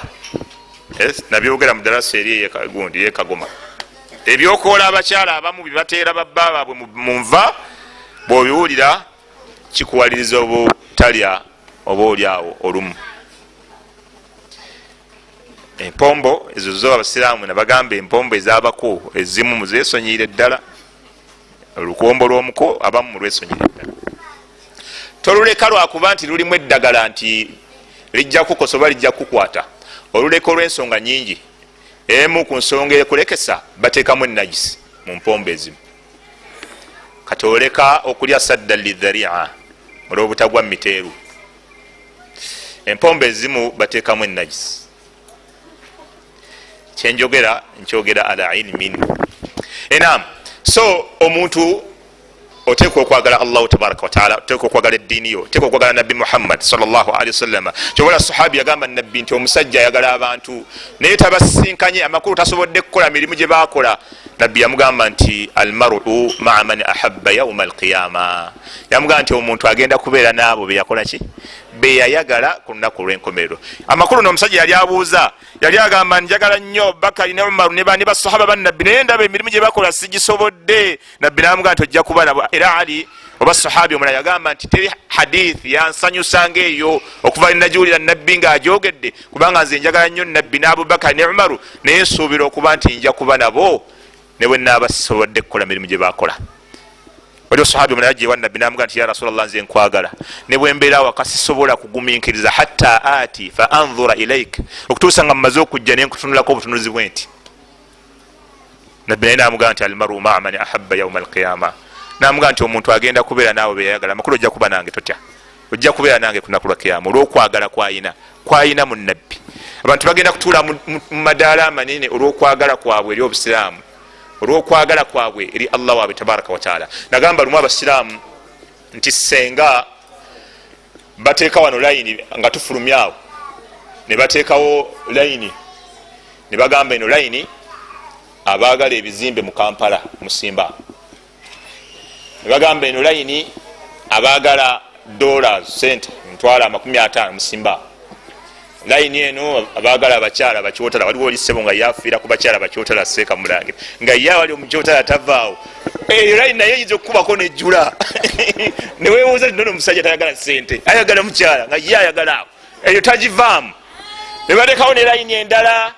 nabyogera mu darasa eri gundi yekagoma. ebyokoola abakyala abamu bibateera babba baabwe mu nva bw'obiwulira kikuwaliriza obutalya oba oliawo olumu. empombo ezo zo abasiraamu nabagamba empombo ez'abako ezimu muzesonyire ddala. olukombo lw'omuko abamu mulwesonyire ddala. toluleka lwakuba nti lulimu eddagala nti lijja kukosa oba lijja kukwata. oluleka olw'ensonga nyingi. emu ku nsonga ekulekesa bateekamu enajisi mu mpombo ezimu. kati oleka okulya sadda lidharia olw'obutagwa miteeru. empombo ezimu bateekamu enajisi. kyenjogera nkyogera ala ilmin. enam so omuntu oteekwa okwagala allahu tabaraka wataala, oteekwa okwagala eddiini yo, oteekwa okwagala nabbi muhammad sallallahu alaihi wasallama. kyobola sahabi yagamba nabbi nti omusajja ayagala abantu naye tabasinkanye amakulu tasobodde kukola mirimu gye bakola. nabbi yamugamba nti almaru maa man ahabba yauma alqiyama. yamugamba nti omuntu agenda kubeera n'abo beyakola ki beyayagala ku lunaku olw'enkomerero. amakulu n'omusajja yali abuuza yali agamba njagala nnyo bakari ne umaru ne bani basahaba bannabbi naye ndaba emirimu gye bakola sigisobodde. nabbi namugamba nti ojja kuba nabo. era ali oba sahabi omulala yagamba nti teri hadithi yansanyusa ngaeyo okuva linagiwulira nabbi ng'agyogedde kubanga nze njagala nnyo nabbi ne abubakari ne umaru naye nsuubira okuba nti nja kuba nabo ne bwe naaba sisobodde kukola mirimu gye bakola. waliwo sahabi omulala gyewa nabbi namugamba nti ya rasulallah nze nkwagala ne bwe mbeera waka sisobola kugumiikiriza hatta ati fa anzura ilaik okutuusa nga mumaze okujja ne nkutunulako obutunuzi bwe nti. nabbi naye namugamba nti almaru maa man ahabba yauma alqiyama. namugamba nti omuntu agenda kubeera naawe beyayagala. amakulu ojja kuba nange totya, ojja kubeera nange ku lunaku lwa kiyama olw'okwagala kwayina mu nabbi. abantu bagenda kutuula mu madaala amanene olw'okwagala kwabwe eri obusiraamu, olw'okwagala kwabwe eri allah waabwe tabaraka wataala. nagamba lumu abasiraamu nti senga bateeka wano layini nga tufulumyawo ne bateekawo layini ne bagamba eno layini abaagala ebizimbe mu kampala musimba nebagamba eno layini abagala dollars sente $50 musimba layini eno abagala abakyala bakyotala waliwo olisebo nga yafiira ku bakyala bakyotala seeka mulange nga ye wali omukyotala tavaawo eyo layini naye yinza okukubako nejjula newebuuza tinono omusajja tayagala sente ayagala mukyala nga ye ayagala awo eyo tagivaamu nebalekawo ne layini endala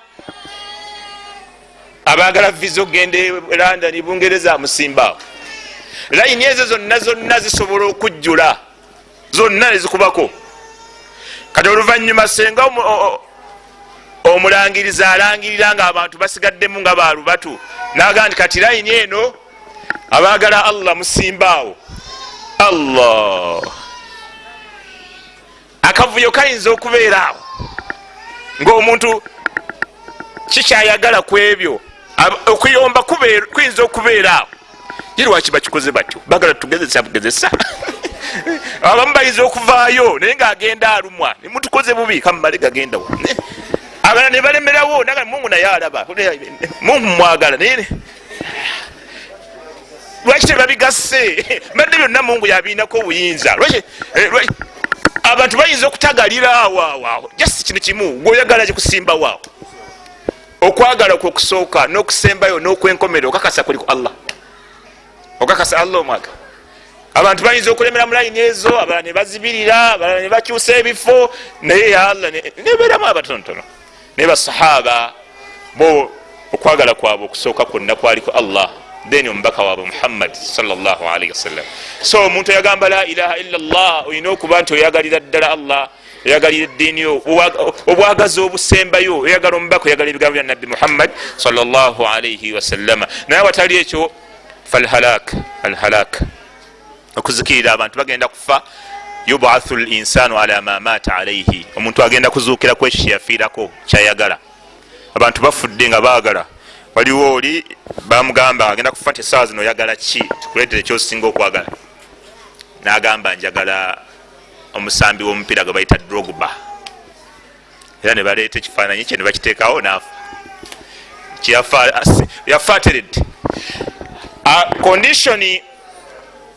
abagala visa okgenda London Bungereza musimbaawo layini ezo zonna zisobola okujjula zonna nezikubako kati oluvanyuma senga omulangiriza alangirira nga abantu basigaddemu nga balubatu naga nti kati layini eno abagala Allah musimbaawo Allah akavuyo kayinza okubeeraawo ng'omuntu kikyayagala ku ebyo okuyomba kuyinza okubeeraawo yeri waki bakikoze batyo bagala tugezesa bugezesa abamu bayinza okuvaayo naye ngaagenda alumwa nemutukoze bubi kamumale gagendawo abala ne balemerawo naga Mungu naye alaba Mungu mwagala naye lwaki tebabigasse mbadde byonna Mungu yabiinako obuyinza abantu bayinza okutagalira awo just kino kimu gweoyagala gikusimba waawo okwagala kwokusooka n'okusembayo n'okwenkomera okakasa kuli ku Allah okakasa Allah omwaga abantu bayinza okulemera mu layini ezo abalala ne bazibirira abalala ne bakyusa ebifo naye ya Allah nebeeramu abatonotono naye basahaba bo okwagala kwabwe okusooka kwonna kwali ku Allah then omubaka waabwe Muhammad sallallahu alaihi wasallam so omuntu yagamba la ilaha illa Allah oyina okuba nti oyagalira ddala Allah oyagalira eddiini yo obwagazi obusembayo oyagala omubaka oyagala ebigambo bya nabbi Muhammad sallallahu alaihi wasallama naye watali ekyo alhalak okuzikirira abantu bagenda kufa yubathu linsanu ala ma mata alaihi omuntu agenda kuzuukira ku ekyo kyeyafiirako kyayagala abantu bafudde nga baagala waliwo oli bamugamba agenda kufa nti essaawa zino oyagala ki tukuleetere ekyosinga okwagala n'agamba njagala omusambi w'omupiira gwe bayita Drogba era ne baleeta ekifaananyi kye ne bakiteekawo n'afa yafa ateredde kondishoni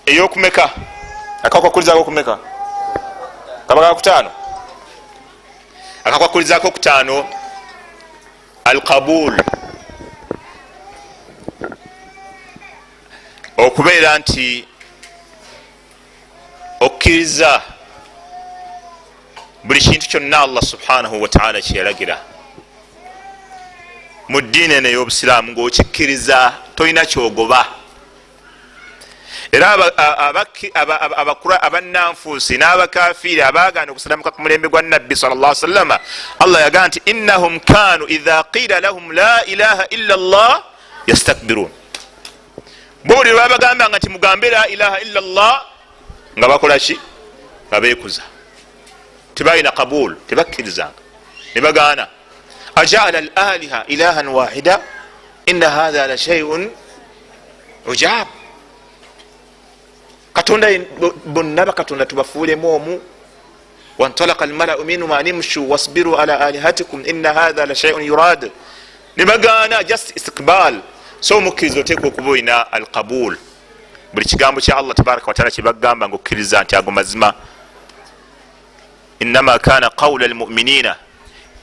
eyokumeka akakwakulizaako okumeka kabaga kutaano akakwakulizaako okutaano alqabul okubeera nti okkiriza buli kintu kyonna Allah subhanahu wa ta'ala kyeyalagira mu ddiini eno ey'obusiraamu ng'okikkiriza tolina kyogoba era abannanfuusi n'abakafiiri abaagaana okusalamuka ku mulembe gwa nabbi sallallahu alaihi wasallam Allah yagaa nti innahum kanu idha qila lahum la ilaha illa Allah yastakbirun bo buli lwabagambanga nti mugambe la ilaha illa Allah nga bakola ki nga beekuza tebalina qabul tebakkirizanga ne bagaana ajaala al aliha ilahan wahida inna hadha la shay'un ujab katonda bonna bakatonda tubafuulemu omu wantalaqa almalau minhum an imshu wasbiru ala alihatikum inna hadha la shay'un yurad ne bagaana just istiqbal so mukkiriza oteekwa okuba olina alqabul buli kigambo kya Allah tabaraka wataala kyebagamba nga okkiriza nti ago mazima innama kana qawla almu'minina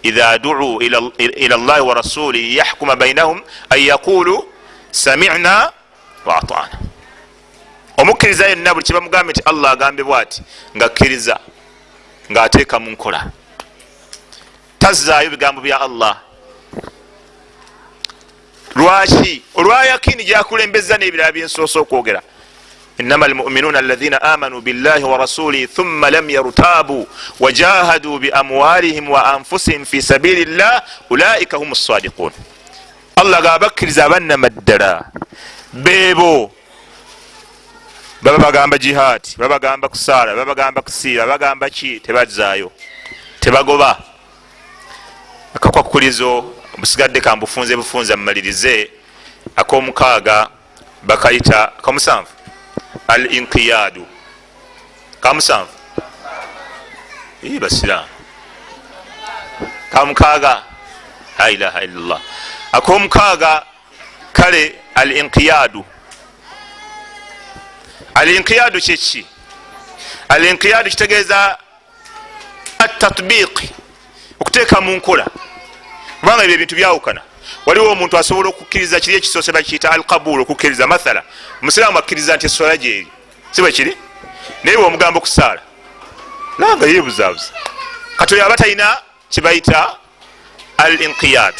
idha du'u ila allahi wa rasulihi yahkuma bainahum an yaqulu sami'na wa ata'na omukkiriza yenna buli kyebamugambe nti Allah agambe bwati nga akkiriza ng'ateeka mu nkola tazzaayo bigambo bya Allah lwaki olwayakini gyakulembeza n'ebirala byensoose okwogera innama almu'minuna alladhina amanu billahi wa rasulihi thumma lam yartabu wajahadu biamwalihim wa anfusihim fi sabilillah ulaika humu sadiqun Allah gabakkiriza abannamaddala beebo baba bagamba jihad baba bagamba kusaala baba bagamba kusiira baba bagamba ki tebazaayo tebagoba akakwakulizo busigadde kambufunze bufunza mmalirize ak'omukaaga bakayita kamusanvu al inqiyadu kamusanvu basiraamu kamukaaga la ilaha illallah ak'omukaaga kale al inqiyadu Al-inqiyadu kyeki? Al-inqiyadu kitegeeza at-tatbiq, okuteeka mu nkola. Kubanga ebyo ebintu byawukana. Waliwo omuntu asobola okukkiriza kiri ekisoose bakiyita al-qabul, okukkiriza. Mathala Musiraamu akkiriza nti eswala gyeri, si bwe kiri? Naye bw'omugamba okusaala nanga yeebuzaabuza. Kati oyo aba talina kibayita al-inqiyad,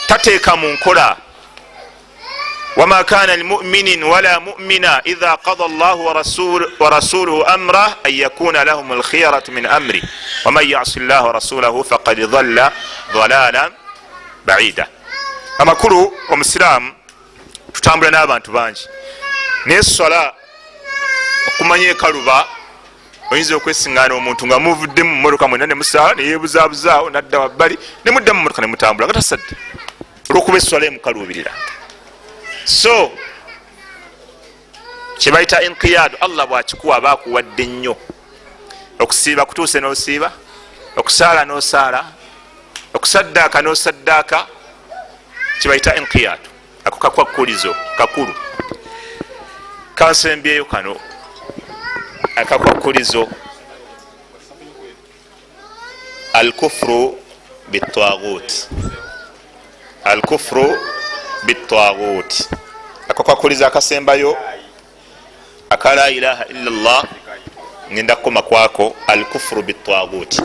tateeka mu nkola. wama kana limuminin wala mumina idha qada allahu wa rasuluhu amra an yakuna lahum alkhiyaratu min amri waman yasi llaha wa rasulahu faqad dhalla dhalalan baida. Amakulu omusiraamu tutambula n'abantu bangi, naye swala okumanya ekaluba oyinza okwesiŋŋaana omuntu nga muvuddemu mu mmotoka mwena ne musaala ne yeebuzabuzaawo nadda wabbali ne mudda mu mmotoka ne mutambula nga tasadde olwokuba esswala emukaluubirira. So kyebayita inqiyadu Allah bwakikuwa aba akuwadde nnyo. Okusiiba kutuuse n'osiiba, okusaala n'osaala, okusaddaaka n'osaddaaka, kibayita inqiyadu. Ako kakwakulizo kakulu. Kansembyeyo kano akakwakulizo al-kufru bit-taghut. Al-kufru bit-taghut. Akakwakulizo akasembayo aka la ilaha illa Allah ngenda kukoma kwako al-kufru bit-taghut.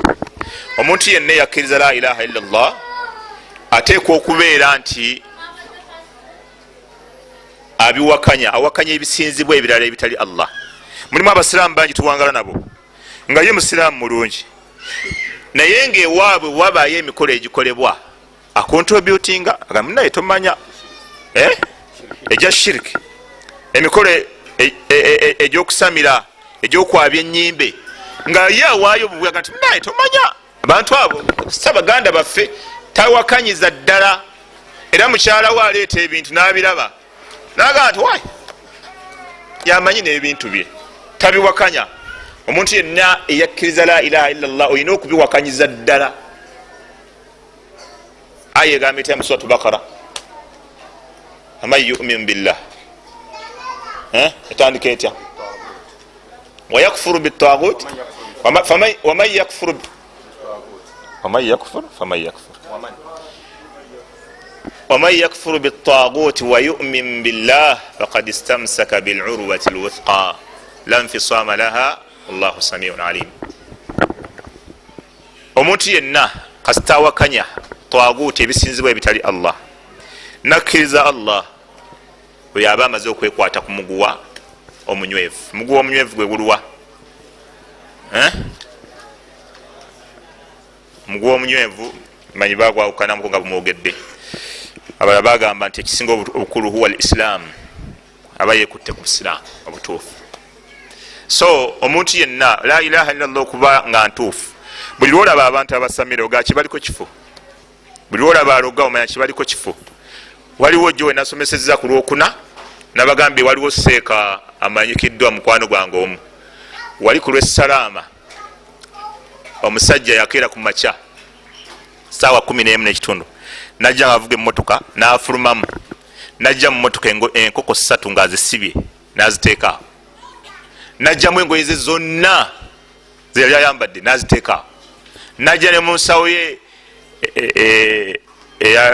Omuntu yenna yakkiriza la ilaha illa Allah ateekwa okubeera nti abiwakanya, awakanya ebisinzibwa ebirala ebitali Allah. Mulimu abasiraamu bangi tuwangala nabo nga ye musiraamu mulungi, naye ngaewaabwe wabayo emikolo egikolebwa akontributinga agamba naye tomanya egya shiriki, emikolo egyokusamira, egyokwabya ennyimbe, nga ye awaayo obubuyaga nti naye tomanya. Abantu abo sabaganda baffe tawakanyiza ddala, era mukyala we aleeta ebintu n'abiraba naga nti wayi yamanyi n'ebintu bye tabiwakanya. Omuntu yenna eyakkiriza la ilaha illa Allah olina okubiwakanyiza ddala. Aya egamba etya mu suratu Bakara? Aman yu'min billah, etandika etya? Wayakfuru bit-taghut waman yakfur ومن يكفر بالطاغوت ويؤمن بالله فقد استمسك بالعروة الوثقى لا انفصام لها والله سميع عليم. omuntu yenna kasitawakanya taguuti ebisinzibwa ebitali Allah nakkiriza Allah, oyo aba amaze okwekwata ku muguwa omunywevu. Muguwa omunywevu gwe guluwa? Muguwa omunywevu manyi bagwawukanamuko nga bumwogedde. Abala bagamba nti ekisinga obukulu huwa al-Islam, aba yekutte ku Islam obutuufu. So omuntu yenna la ilaha illa Allah okuba nga ntuufu, buli lwolaba abantu abasamira oga kibaliko kifo, buli lwolaba aloga omanya kibaliko kifo. Waliwo jjo wenasomesezza ku Lwokuna nabagambye waliwo seeka amanyikiddwa mukwano gwange omu, wali ku Lwessalaama omusajja yakeera ku makya saawa 11:30 najja ngaavuga emmotoka n'afulumamu, najja mu mmotoka enkoko 3 ng'azisibye n'aziteeka, najjamu engoye ze zonna ze yali ayambadde n'aziteeka, najja ne mu nsawo ye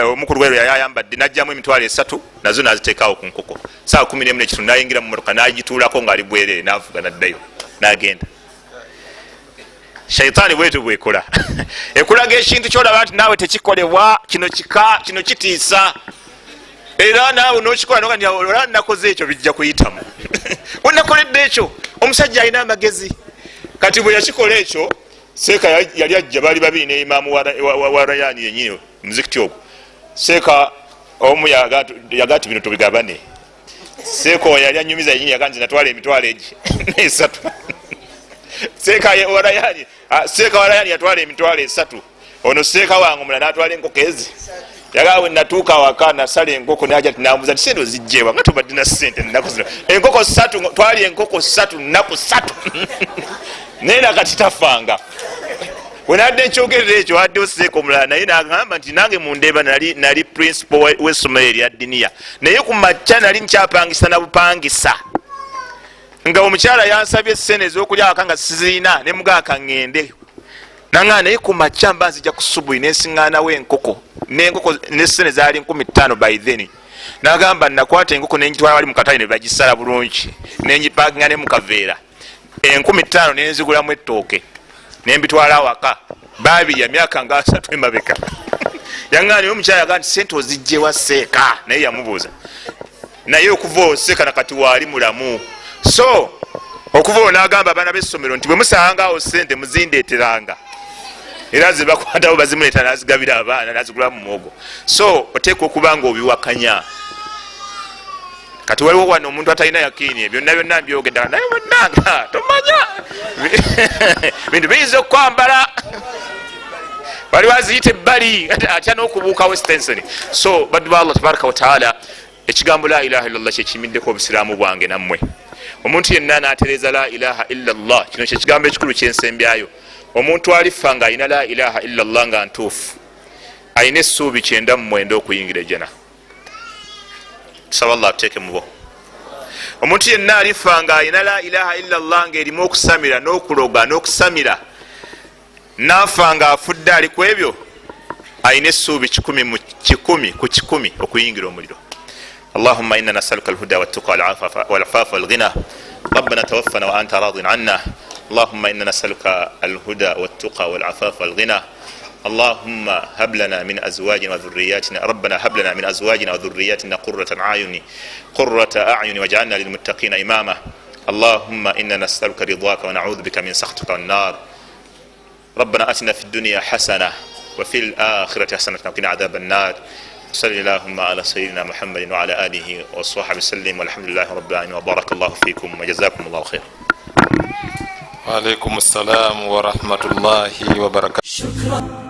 omukulu wero yali ayambadde najjamu emitwalo 3 nazo n'aziteekaawo ku nkoko. Saawa 11:30 n'ayingira mu mmotoka n'agituulako ng'ali bwerere n'avuga n'addayo n'agenda. Shaitaani bwetu bwekola ekulaga ekintu kyolaba nti naawe tekikolebwa, kino kitiisa, era naawe n'okikola noga nti olaba nakoze ekyo bijja kuyitamu onakoledde ekyo. Omusajja alina amagezi. Kati bwe yakikola ekyo, seeka yali ajja, baali babiri ne imaamu wa Rayani yennyini muzikiti ogwo. Seeka omu yagati bino tubigabane. Seeka oyo yali anyumiza yennyini yaga nti natwala emitwalo egi n'esatu. Seeka warayani yatwala emitwalo 3. Ono seeka wange omulala natwala enkoko ezi. Yagaa we natuuka awaka nasala enkoko naja tinamuza nti sente ozijjeewa nga tubadde na sente nnaku zino. Enkoko 3 twali enkoko 3 nnaku 3 naye nakati tafanga. Wenadde nkyogerera ekyo waddewo seeka omulala naye nagamba nti nange mundeeba nali principal w'essomero erya ddiniya, naye ku makya nali nkyapangisa na bupangisa. nga omukyala yansabye essene ez'okulya waka nga sizirina ne mugaaka ngende nanga naye ku makya mba nzija ku subuhi nensiŋŋaanawo enkoko n'essene zaali 15 by then nagamba nakwata enkoko nengitwala wali mukatale ne bagisala bulungi nengipakinga ne mukaveera 15 nenzigulamu ettooke nembitwala waka babirya myaka nga 3 emabeka yaŋŋaana naye omukyala yagaa nti sente ozijjewa seeka naye yamubuuza naye okuva oseka nakati waali mulamu so okuva olwo n'agamba abaana b'essomero nti bwe musangawo sente muzindeeteranga era zebakwatawo bazimuleeta nazigabira abaana nazigulamu muwogo so oteeka okuba nga obiwakanya kati waliwo wano omuntu atalina yakiini byonna byonna mbyogedda naye bonnanga tomanya bintu biyinza okukwambala waliwo aziyita ebbali atya n'okubuuka westenson so baddu ba allah tabaraka wataala ekigambo la ilaha illallah kyekimiddeko obusiraamu bwange nammwe omuntu yenna n'atereeza la ilaha illallah kino kyekigambo ekikulu kyensembyayo omuntu alifa nga alina la ilaha illallah nga ntuufu alina essuubi 99 okuyingira ejjana tusaba allah atuteeke mubo omuntu yenna alifa nga alina la ilaha illallah nga erimu okusamira n'okuloga n'okusamira nafa nga afudde ali ku ebyo alina essuubi 1 ku 1 okuyingira omuliro اللهم إنا نسألك الهدى والتقى والعفاف والغنى ربنا توفنا وأنت راض عنا اللهم إنا نسألك الهدى والتقى والعفاف والغنى اللهم هب لنا من أزواجنا وذرياتنا ربنا هب لنا من أزواجنا وذرياتنا قرة أعين واجعلنا للمتقين إماما اللهم إنا نسألك رضاك ونعوذ بك من سخطك والنار ربنا آتنا في الدنيا حسنة وفي الآخرة حسنة وقنا عذاب النار صلى اللهم على سيدنا محمد وعلى آله وصحبه وسلم والحمد لله رب العالمين وبارك الله فيكم وجزاكم الله خير. وعليكم السلام ورحمة الله وبركاته. شكرا.